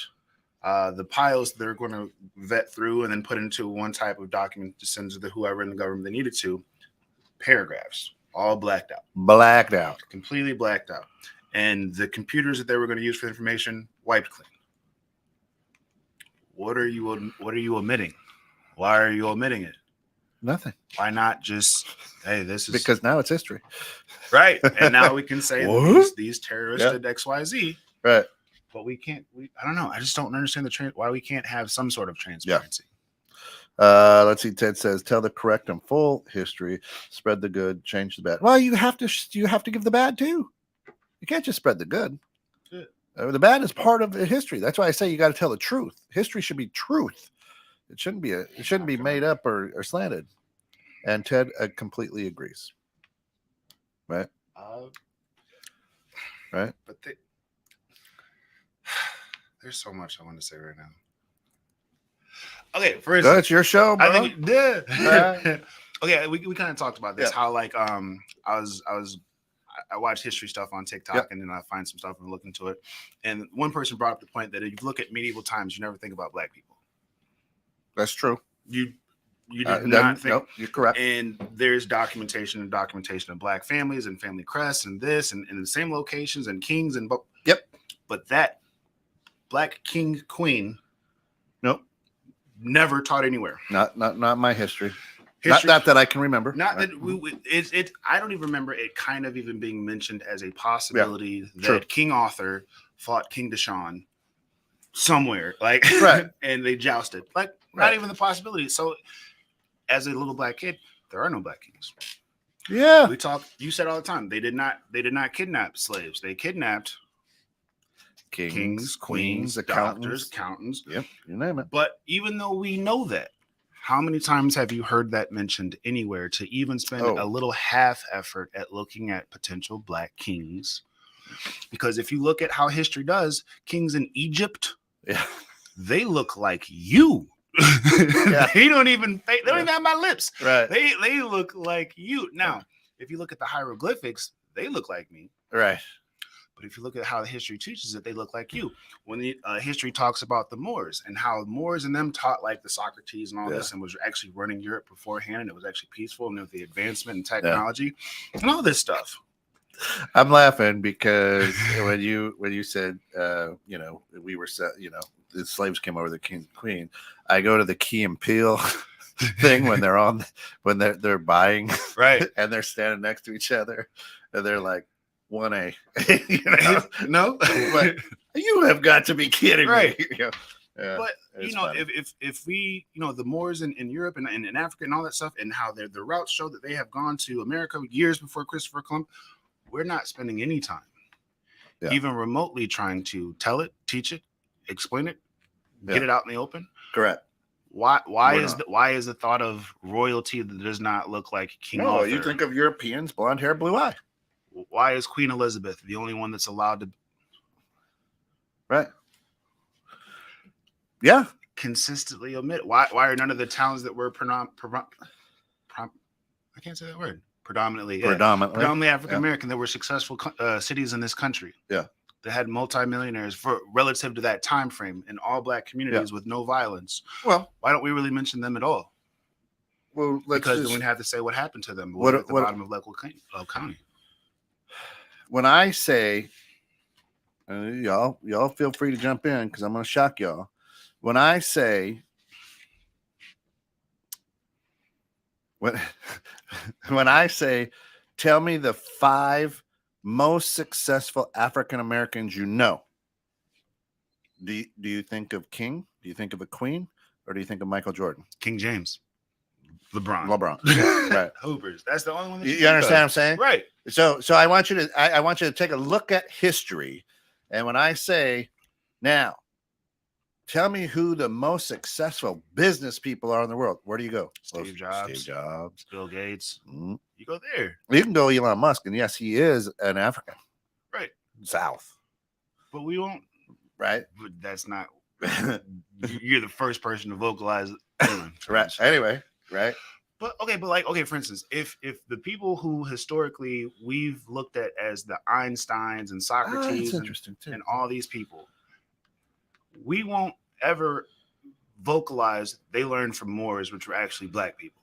Speaker 2: the piles, they're going to vet through and then put into one type of document to send to whoever in the government they needed to. Paragraphs, all blacked out.
Speaker 1: Blacked out.
Speaker 2: Completely blacked out. And the computers that they were going to use for the information, wiped clean. What are you omitting? Why are you omitting it?
Speaker 1: Nothing.
Speaker 2: Why not just, hey, this is
Speaker 1: Because now it's history.
Speaker 2: right. And now we can say that these terrorists did XYZ.
Speaker 1: Right.
Speaker 2: But we can't, I don't know. I just don't understand why we can't have some sort of transparency.
Speaker 1: Let's see. Ted says, tell the correct and full history, spread the good, change the bad. Well, you have to give the bad too. You can't just spread the good. The bad is part of the history. That's why I say you got to tell the truth. History should be truth. It shouldn't be made up or slanted. And Ted completely agrees. Right. Right.
Speaker 2: But there's so much I want to say right now. Okay, for instance,
Speaker 1: that's your show, bro.
Speaker 2: I think okay, we kind of talked about this. How like I watch history stuff on TikTok and then I find some stuff and look into it. And one person brought up the point that if you look at medieval times, you never think about black people.
Speaker 1: That's true.
Speaker 2: You did not think.
Speaker 1: Nope, you're correct.
Speaker 2: And there's documentation of black families and family crests and this and in the same locations and kings and but that black king queen never taught anywhere. Not
Speaker 1: my history. Not that I can remember.
Speaker 2: Not that it. I don't even remember it kind of even being mentioned as a possibility that King Arthur fought King Deshaun somewhere, like and they jousted. Like not even the possibility. So, as a little black kid, there are no black kings.
Speaker 1: Yeah,
Speaker 2: we talk. You said all the time they did not kidnap slaves. They kidnapped kings, queens, doctors, accountants.
Speaker 1: Yep, you name it.
Speaker 2: But even though we know that, how many times have you heard that mentioned anywhere to even spend a little half effort at looking at potential black kings? Because if you look at how history does, kings in Egypt, they look like you. They don't even have my lips.
Speaker 1: Right.
Speaker 2: They look like you. Now, if you look at the hieroglyphics, they look like me.
Speaker 1: Right.
Speaker 2: But if you look at how the history teaches it, they look like you. When the history talks about the Moors and how Moors and them taught like the Socrates and all this and was actually running Europe beforehand and it was actually peaceful and with the advancement in technology and all this stuff.
Speaker 1: I'm laughing because when you said, we were set, the slaves came over the king and queen. I go to the Key and Peele thing when they're buying,
Speaker 2: right,
Speaker 1: and they're standing next to each other, and they're like 1A,
Speaker 2: no,
Speaker 1: but you have got to be kidding me.
Speaker 2: But if we, the Moors in Europe and in Africa and all that stuff, and how the routes show that they have gone to America years before Christopher Columbus, we're not spending any time even remotely trying to tell it, teach it, explain it, get it out in the open.
Speaker 1: Correct.
Speaker 2: Why is the thought of royalty that does not look like King Arthur?
Speaker 1: You think of Europeans, blonde hair, blue eye.
Speaker 2: Why is Queen Elizabeth the only one that's allowed to?
Speaker 1: Right. Yeah.
Speaker 2: Consistently omit. Why are none of the towns that were I can't say that word. Predominantly African American that were successful cities in this country.
Speaker 1: Yeah.
Speaker 2: That had multimillionaires for relative to that time frame in all black communities with no violence.
Speaker 1: Well,
Speaker 2: why don't we really mention them at all?
Speaker 1: Well,
Speaker 2: because then we'd have to say what happened to them at the bottom of local county.
Speaker 1: When I say, y'all feel free to jump in because I'm going to shock y'all. When I say, when I say, tell me the 5 most successful African Americans you know. Do you think of King? Do you think of a Queen? Or do you think of Michael Jordan?
Speaker 2: King James. LeBron.
Speaker 1: Right.
Speaker 2: Hoopers. That's the only one that
Speaker 1: you understand what I'm saying?
Speaker 2: Right.
Speaker 1: So I want you to take a look at history. And when I say, now, tell me who the most successful business people are in the world. Where do you go?
Speaker 2: Steve Jobs. Bill Gates.
Speaker 1: Mm-hmm.
Speaker 2: You go there.
Speaker 1: You can go Elon Musk, and yes, he is an African.
Speaker 2: Right.
Speaker 1: South.
Speaker 2: But we won't.
Speaker 1: Right.
Speaker 2: But that's not. You're the first person to vocalize.
Speaker 1: Right. Anyway. Right.
Speaker 2: But for instance, if the people who historically we've looked at as the Einsteins and Socrates and all these people, we won't ever vocalize they learned from Moors, which were actually black people.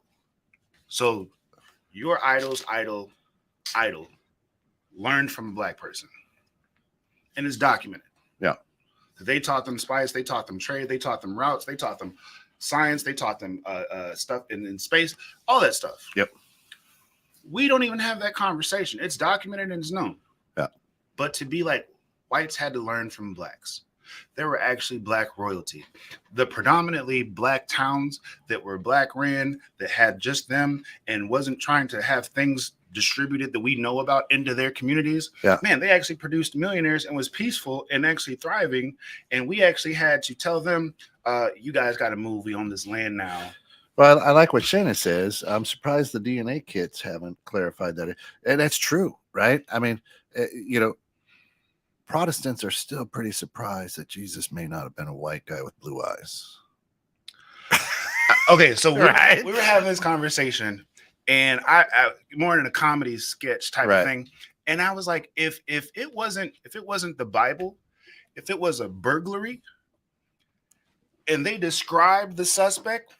Speaker 2: So your idol's idol learned from a black person. And it's documented.
Speaker 1: Yeah.
Speaker 2: They taught them spice, they taught them trade, they taught them routes, they taught them science. They taught them stuff in space, all that stuff.
Speaker 1: Yep.
Speaker 2: We don't even have that conversation. It's documented and it's known.
Speaker 1: Yeah.
Speaker 2: But to be like, whites had to learn from blacks. There were actually black royalty. The predominantly black towns that were black ran, that had just them and wasn't trying to have things distributed that we know about into their communities.
Speaker 1: Yeah.
Speaker 2: Man, they actually produced millionaires and was peaceful and actually thriving. And we actually had to tell them, you guys got to move. We own this land now.
Speaker 1: Well, I like what Shana says. I'm surprised the DNA kits haven't clarified that. And that's true, right? I mean, Protestants are still pretty surprised that Jesus may not have been a white guy with blue eyes.
Speaker 2: Okay, so
Speaker 1: Right.
Speaker 2: we were having this conversation, and I more in a comedy sketch type
Speaker 1: Right.
Speaker 2: of thing. And I was like, if it wasn't the Bible, if it was a burglary, and they described the suspect,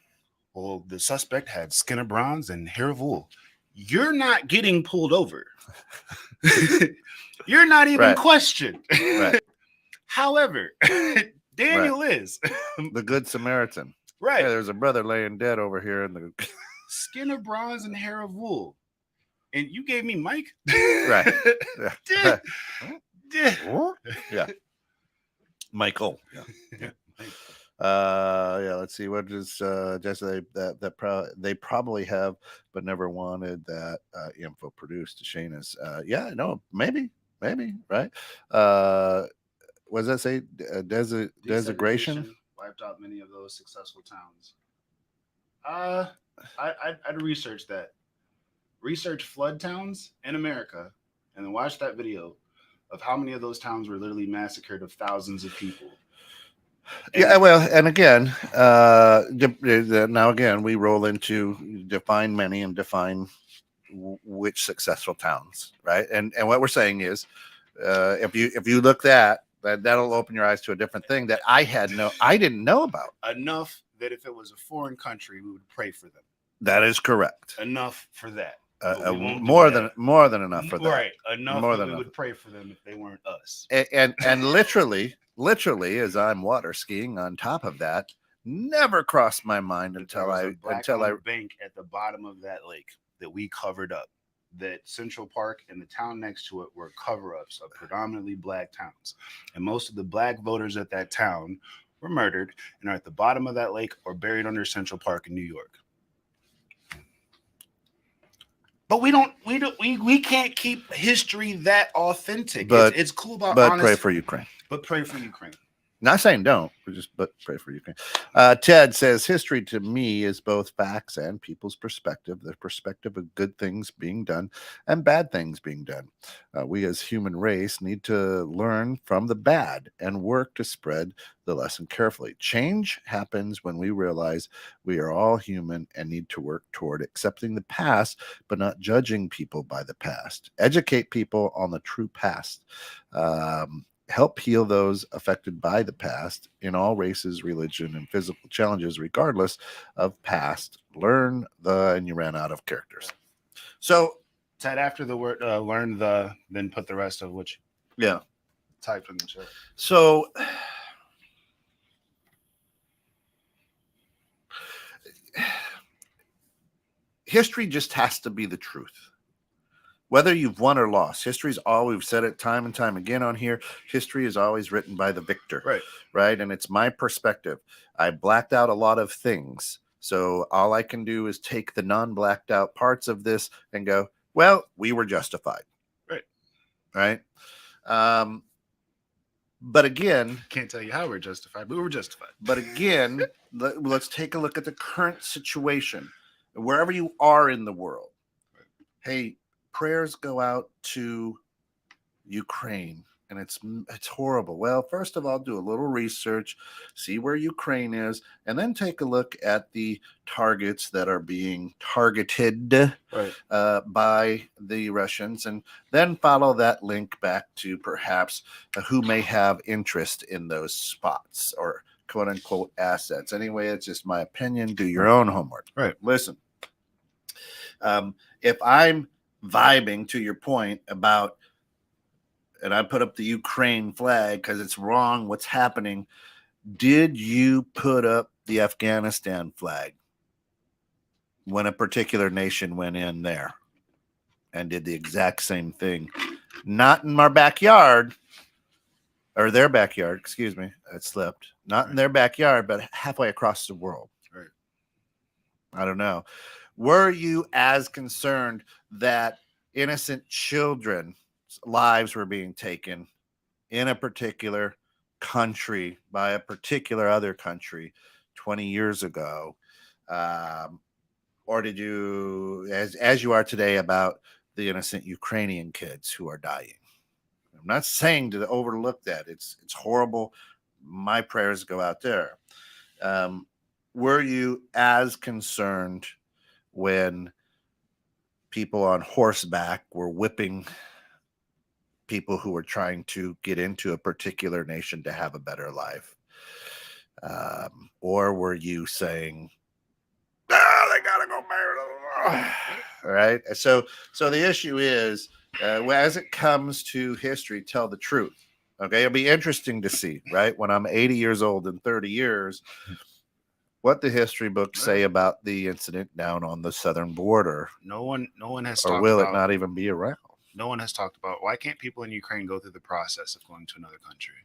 Speaker 2: well, the suspect had skin of bronze and hair of wool. You're not getting pulled over. You're not even
Speaker 1: Right.
Speaker 2: questioned.
Speaker 1: Right.
Speaker 2: However, Daniel is
Speaker 1: The Good Samaritan.
Speaker 2: right.
Speaker 1: Hey, there's a brother laying dead over here in the
Speaker 2: Skin of bronze and hair of wool. And you gave me Mike?
Speaker 1: Right. Yeah.
Speaker 2: Yeah.
Speaker 1: Yeah. Michael. Yeah. Let's see. What is Jesse? They probably have, but never wanted that info produced to Shana's. Maybe, right? What does that say? Desegregation?
Speaker 2: Wiped out many of those successful towns. I'd research that. Research flood towns in America, and then watch that video of how many of those towns were literally massacred of thousands of people.
Speaker 1: And again, now again, we roll into define many and define which successful towns, right? And what we're saying is, if you look that'll open your eyes to a different thing that I didn't know about.
Speaker 2: Enough that if it was a foreign country, we would pray for them.
Speaker 1: That is correct.
Speaker 2: Enough for that.
Speaker 1: More than enough for that.
Speaker 2: Right. Enough
Speaker 1: More
Speaker 2: that
Speaker 1: than
Speaker 2: we
Speaker 1: enough.
Speaker 2: would pray for them if they weren't us.
Speaker 1: And literally, as I'm water skiing on top of that, never crossed my mind until I
Speaker 2: bank at the bottom of that lake that we covered up. That Central Park and the town next to it were cover-ups of predominantly black towns, and most of the black voters at that town were murdered and are at the bottom of that lake or buried under Central Park in New York. But we can't keep history that authentic.
Speaker 1: But
Speaker 2: it's cool about
Speaker 1: pray for Ukraine.
Speaker 2: But pray for Ukraine.
Speaker 1: Not saying don't, but pray for Ukraine. Ted says history to me is both facts and people's perspective, the perspective of good things being done and bad things being done. We as human race need to learn from the bad and work to spread the lesson carefully. Change happens when we realize we are all human and need to work toward accepting the past, but not judging people by the past. Educate people on the true past. Help heal those affected by the past in all races, religion, and physical challenges, regardless of past. And you ran out of characters. So,
Speaker 2: Ted, after the word learn then put the rest of which typed in the chat.
Speaker 1: So, history just has to be the truth. Whether you've won or lost, history's always, we've said it time and time again on here, history is always written by the victor. Right? And it's my perspective. I blacked out a lot of things. So all I can do is take the non-blacked out parts of this and go, well, we were justified. Right? But again,
Speaker 2: can't tell you how we're justified, but we were justified.
Speaker 1: But again, let's take a look at the current situation, wherever you are in the world. Hey, prayers go out to Ukraine, and it's horrible. Well, first of all, do a little research, see where Ukraine is, and then take a look at the targets that are being targeted by the Russians, and then follow that link back to perhaps who may have interest in those spots or quote unquote assets. Anyway, it's just my opinion. Do your own homework. Listen, if I'm vibing to your point about, and I put up the Ukraine flag because it's wrong what's happening. Did you put up the Afghanistan flag when a particular nation went in there and did the exact same thing. Not in our backyard, or their backyard, excuse me, it slipped. Not in their backyard, but halfway across the world.
Speaker 2: Right.
Speaker 1: I don't know. Were you as concerned that innocent children's lives were being taken in a particular country by a particular other country 20 years ago? Or did you, as you are today, about the innocent Ukrainian kids who are dying? I'm not saying to overlook that. It's horrible. My prayers go out there. Were you as concerned when people on horseback were whipping people who were trying to get into a particular nation to have a better life? Or were you saying, they gotta go back? All right. So the issue is, as it comes to history, tell the truth. Okay, it'll be interesting to see, right, when I'm 80 years old in 30 years, what the history books say about the incident down on the southern border.
Speaker 2: No one has
Speaker 1: or
Speaker 2: talked
Speaker 1: will
Speaker 2: about,
Speaker 1: it not even be around?
Speaker 2: No one has talked about why can't people in Ukraine go through the process of going to another country?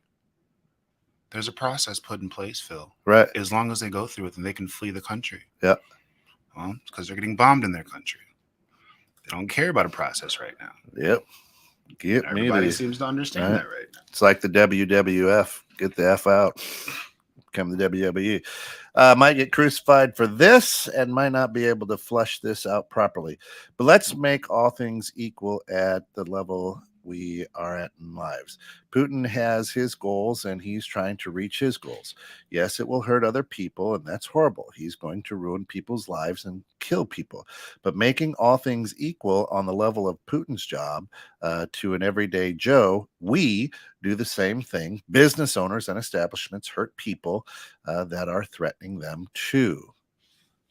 Speaker 2: There's a process put in place, Phil.
Speaker 1: Right.
Speaker 2: As long as they go through it, then they can flee the country.
Speaker 1: Yep.
Speaker 2: Well, it's because they're getting bombed in their country. They don't care about a process right now.
Speaker 1: Yep.
Speaker 2: Everybody seems to understand that right now.
Speaker 1: It's like the WWF. Get the F out. Become the WWE. Might get crucified for this and might not be able to flush this out properly. But let's make all things equal at the level we are at in lives. Putin has his goals and he's trying to reach his goals. Yes, it will hurt other people, and that's horrible. He's going to ruin people's lives and kill people. But making all things equal on the level of Putin's job to an everyday Joe, we do the same thing. Business owners and establishments hurt people that are threatening them too.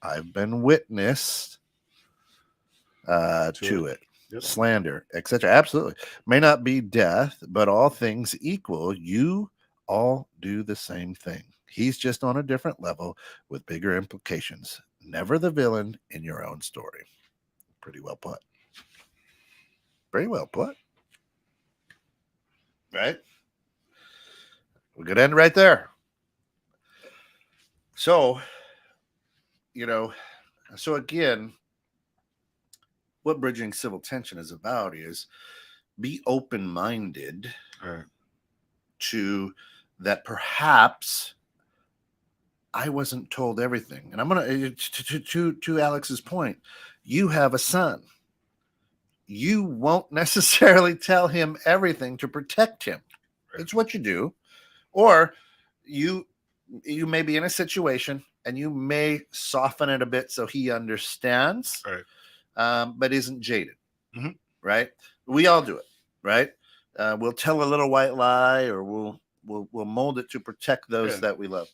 Speaker 1: I've been witness to it. Yep. Slander, etc. Absolutely. May not be death, but all things equal, you all do the same thing. He's just on a different level with bigger implications. Never the villain in your own story. Pretty well put. Very well put. Right? We could end right there. So, so again, what bridging civil tension is about is be open-minded to that perhaps I wasn't told everything. And I'm going to Alex's point, you have a son. You won't necessarily tell him everything to protect him. It's what you do. Or you may be in a situation and you may soften it a bit so he understands.
Speaker 2: Right.
Speaker 1: But isn't jaded, right? We all do it, right? We'll tell a little white lie, or we'll mold it to protect those that we love.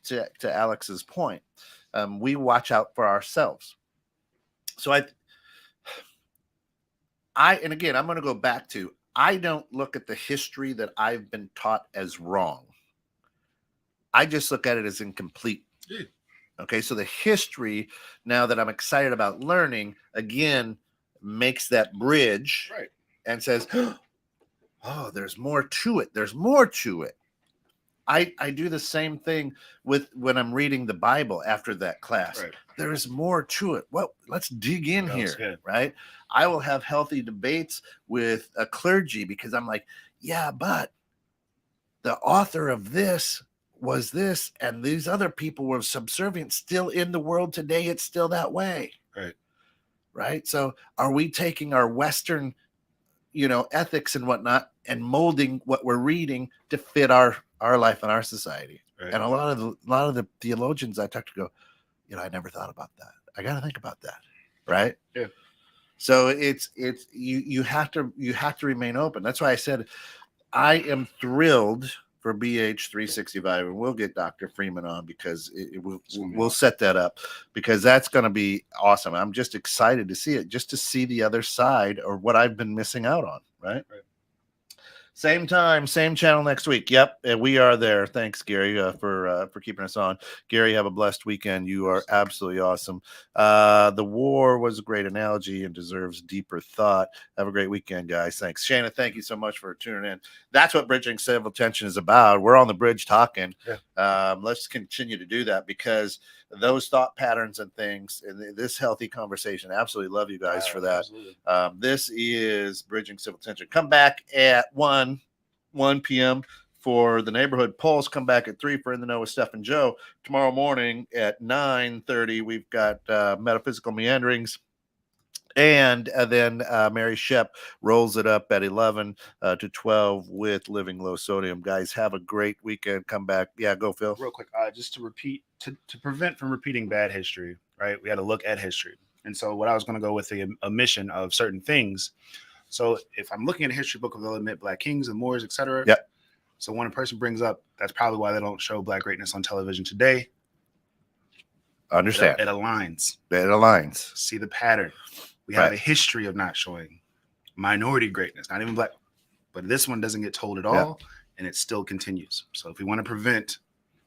Speaker 1: To Alex's point, we watch out for ourselves. So and again, I'm going to go back to, I don't look at the history that I've been taught as wrong. I just look at it as incomplete. Yeah. Okay, so the history, now that I'm excited about learning, again, makes that bridge and says, oh, there's more to it. There's more to it. I do the same thing with when I'm reading the Bible after that class. Right. There is more to it. Well, let's dig in here, right? I will have healthy debates with a clergy because I'm like, yeah, but the author of this was this, and these other people were subservient. Still in the world today, it's still that way. Right. So are we taking our Western, ethics and whatnot and molding what we're reading to fit our life and our society? Right. And a lot of the theologians I talk to go, I never thought about that. I got to think about that. Right. Yeah. So it's you have to remain open. That's why I said I am thrilled for BH 365, and we'll get Dr. Freeman on because we'll set that up, because that's going to be awesome. I'm just excited to see it, just to see the other side or what I've been missing out on. Right. Same time, same channel next week. Yep, and we are there. Thanks, Gary, for keeping us on. Gary, have a blessed weekend. You are absolutely awesome. The war was a great analogy and deserves deeper thought. Have a great weekend, guys. Thanks, Shana. Thank you so much for tuning in. That's what Bridging Civil Tension is about. We're on the bridge talking.
Speaker 2: Yeah.
Speaker 1: Let's continue to do that because those thought patterns and things and this healthy conversation. Absolutely love you guys for that. This is Bridging Civil Tension. Come back at 1 p.m. for the neighborhood polls. Come back at 3 for In the Know with Steph and Joe. Tomorrow morning at 9:30, we've got Metaphysical Meanderings. And then Mary Shep rolls it up at 11 to 12 with Living Low Sodium. Guys, have a great weekend. Come back. Yeah, go, Phil.
Speaker 2: Real quick, just to repeat, to prevent from repeating bad history, right? We had to look at history. And so what I was going to go with the omission of certain things. So if I'm looking at a history book, they'll admit Black kings and Moors, etc.
Speaker 1: Yep.
Speaker 2: So when a person brings up, that's probably why they don't show Black greatness on television today.
Speaker 1: Understand.
Speaker 2: It aligns.
Speaker 1: It aligns.
Speaker 2: See the pattern. We have a history of not showing minority greatness, not even Black. But this one doesn't get told at all, and it still continues. So if we want to prevent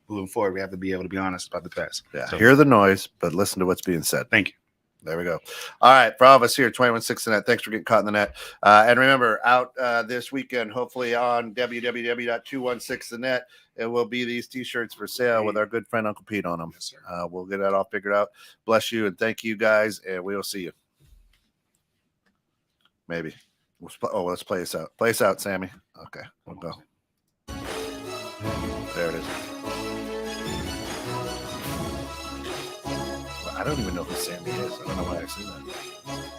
Speaker 2: moving forward, we have to be able to be honest about the past.
Speaker 1: Yeah,
Speaker 2: so,
Speaker 1: hear the noise, but listen to what's being said.
Speaker 2: Thank you.
Speaker 1: There we go. All right, for all of us here, 21.6 Net. Thanks for getting caught in the net. And remember, out this weekend, hopefully on www.216thenet, it will be these T-shirts for sale with our good friend Uncle Pete on them.
Speaker 2: Yes, sir.
Speaker 1: We'll get that all figured out. Bless you and thank you guys, and we'll see you. Maybe. Let's play us out. Play us out, Sammy. Okay, we'll go. There it is. I don't even know who Sammy is. I don't know why I see that.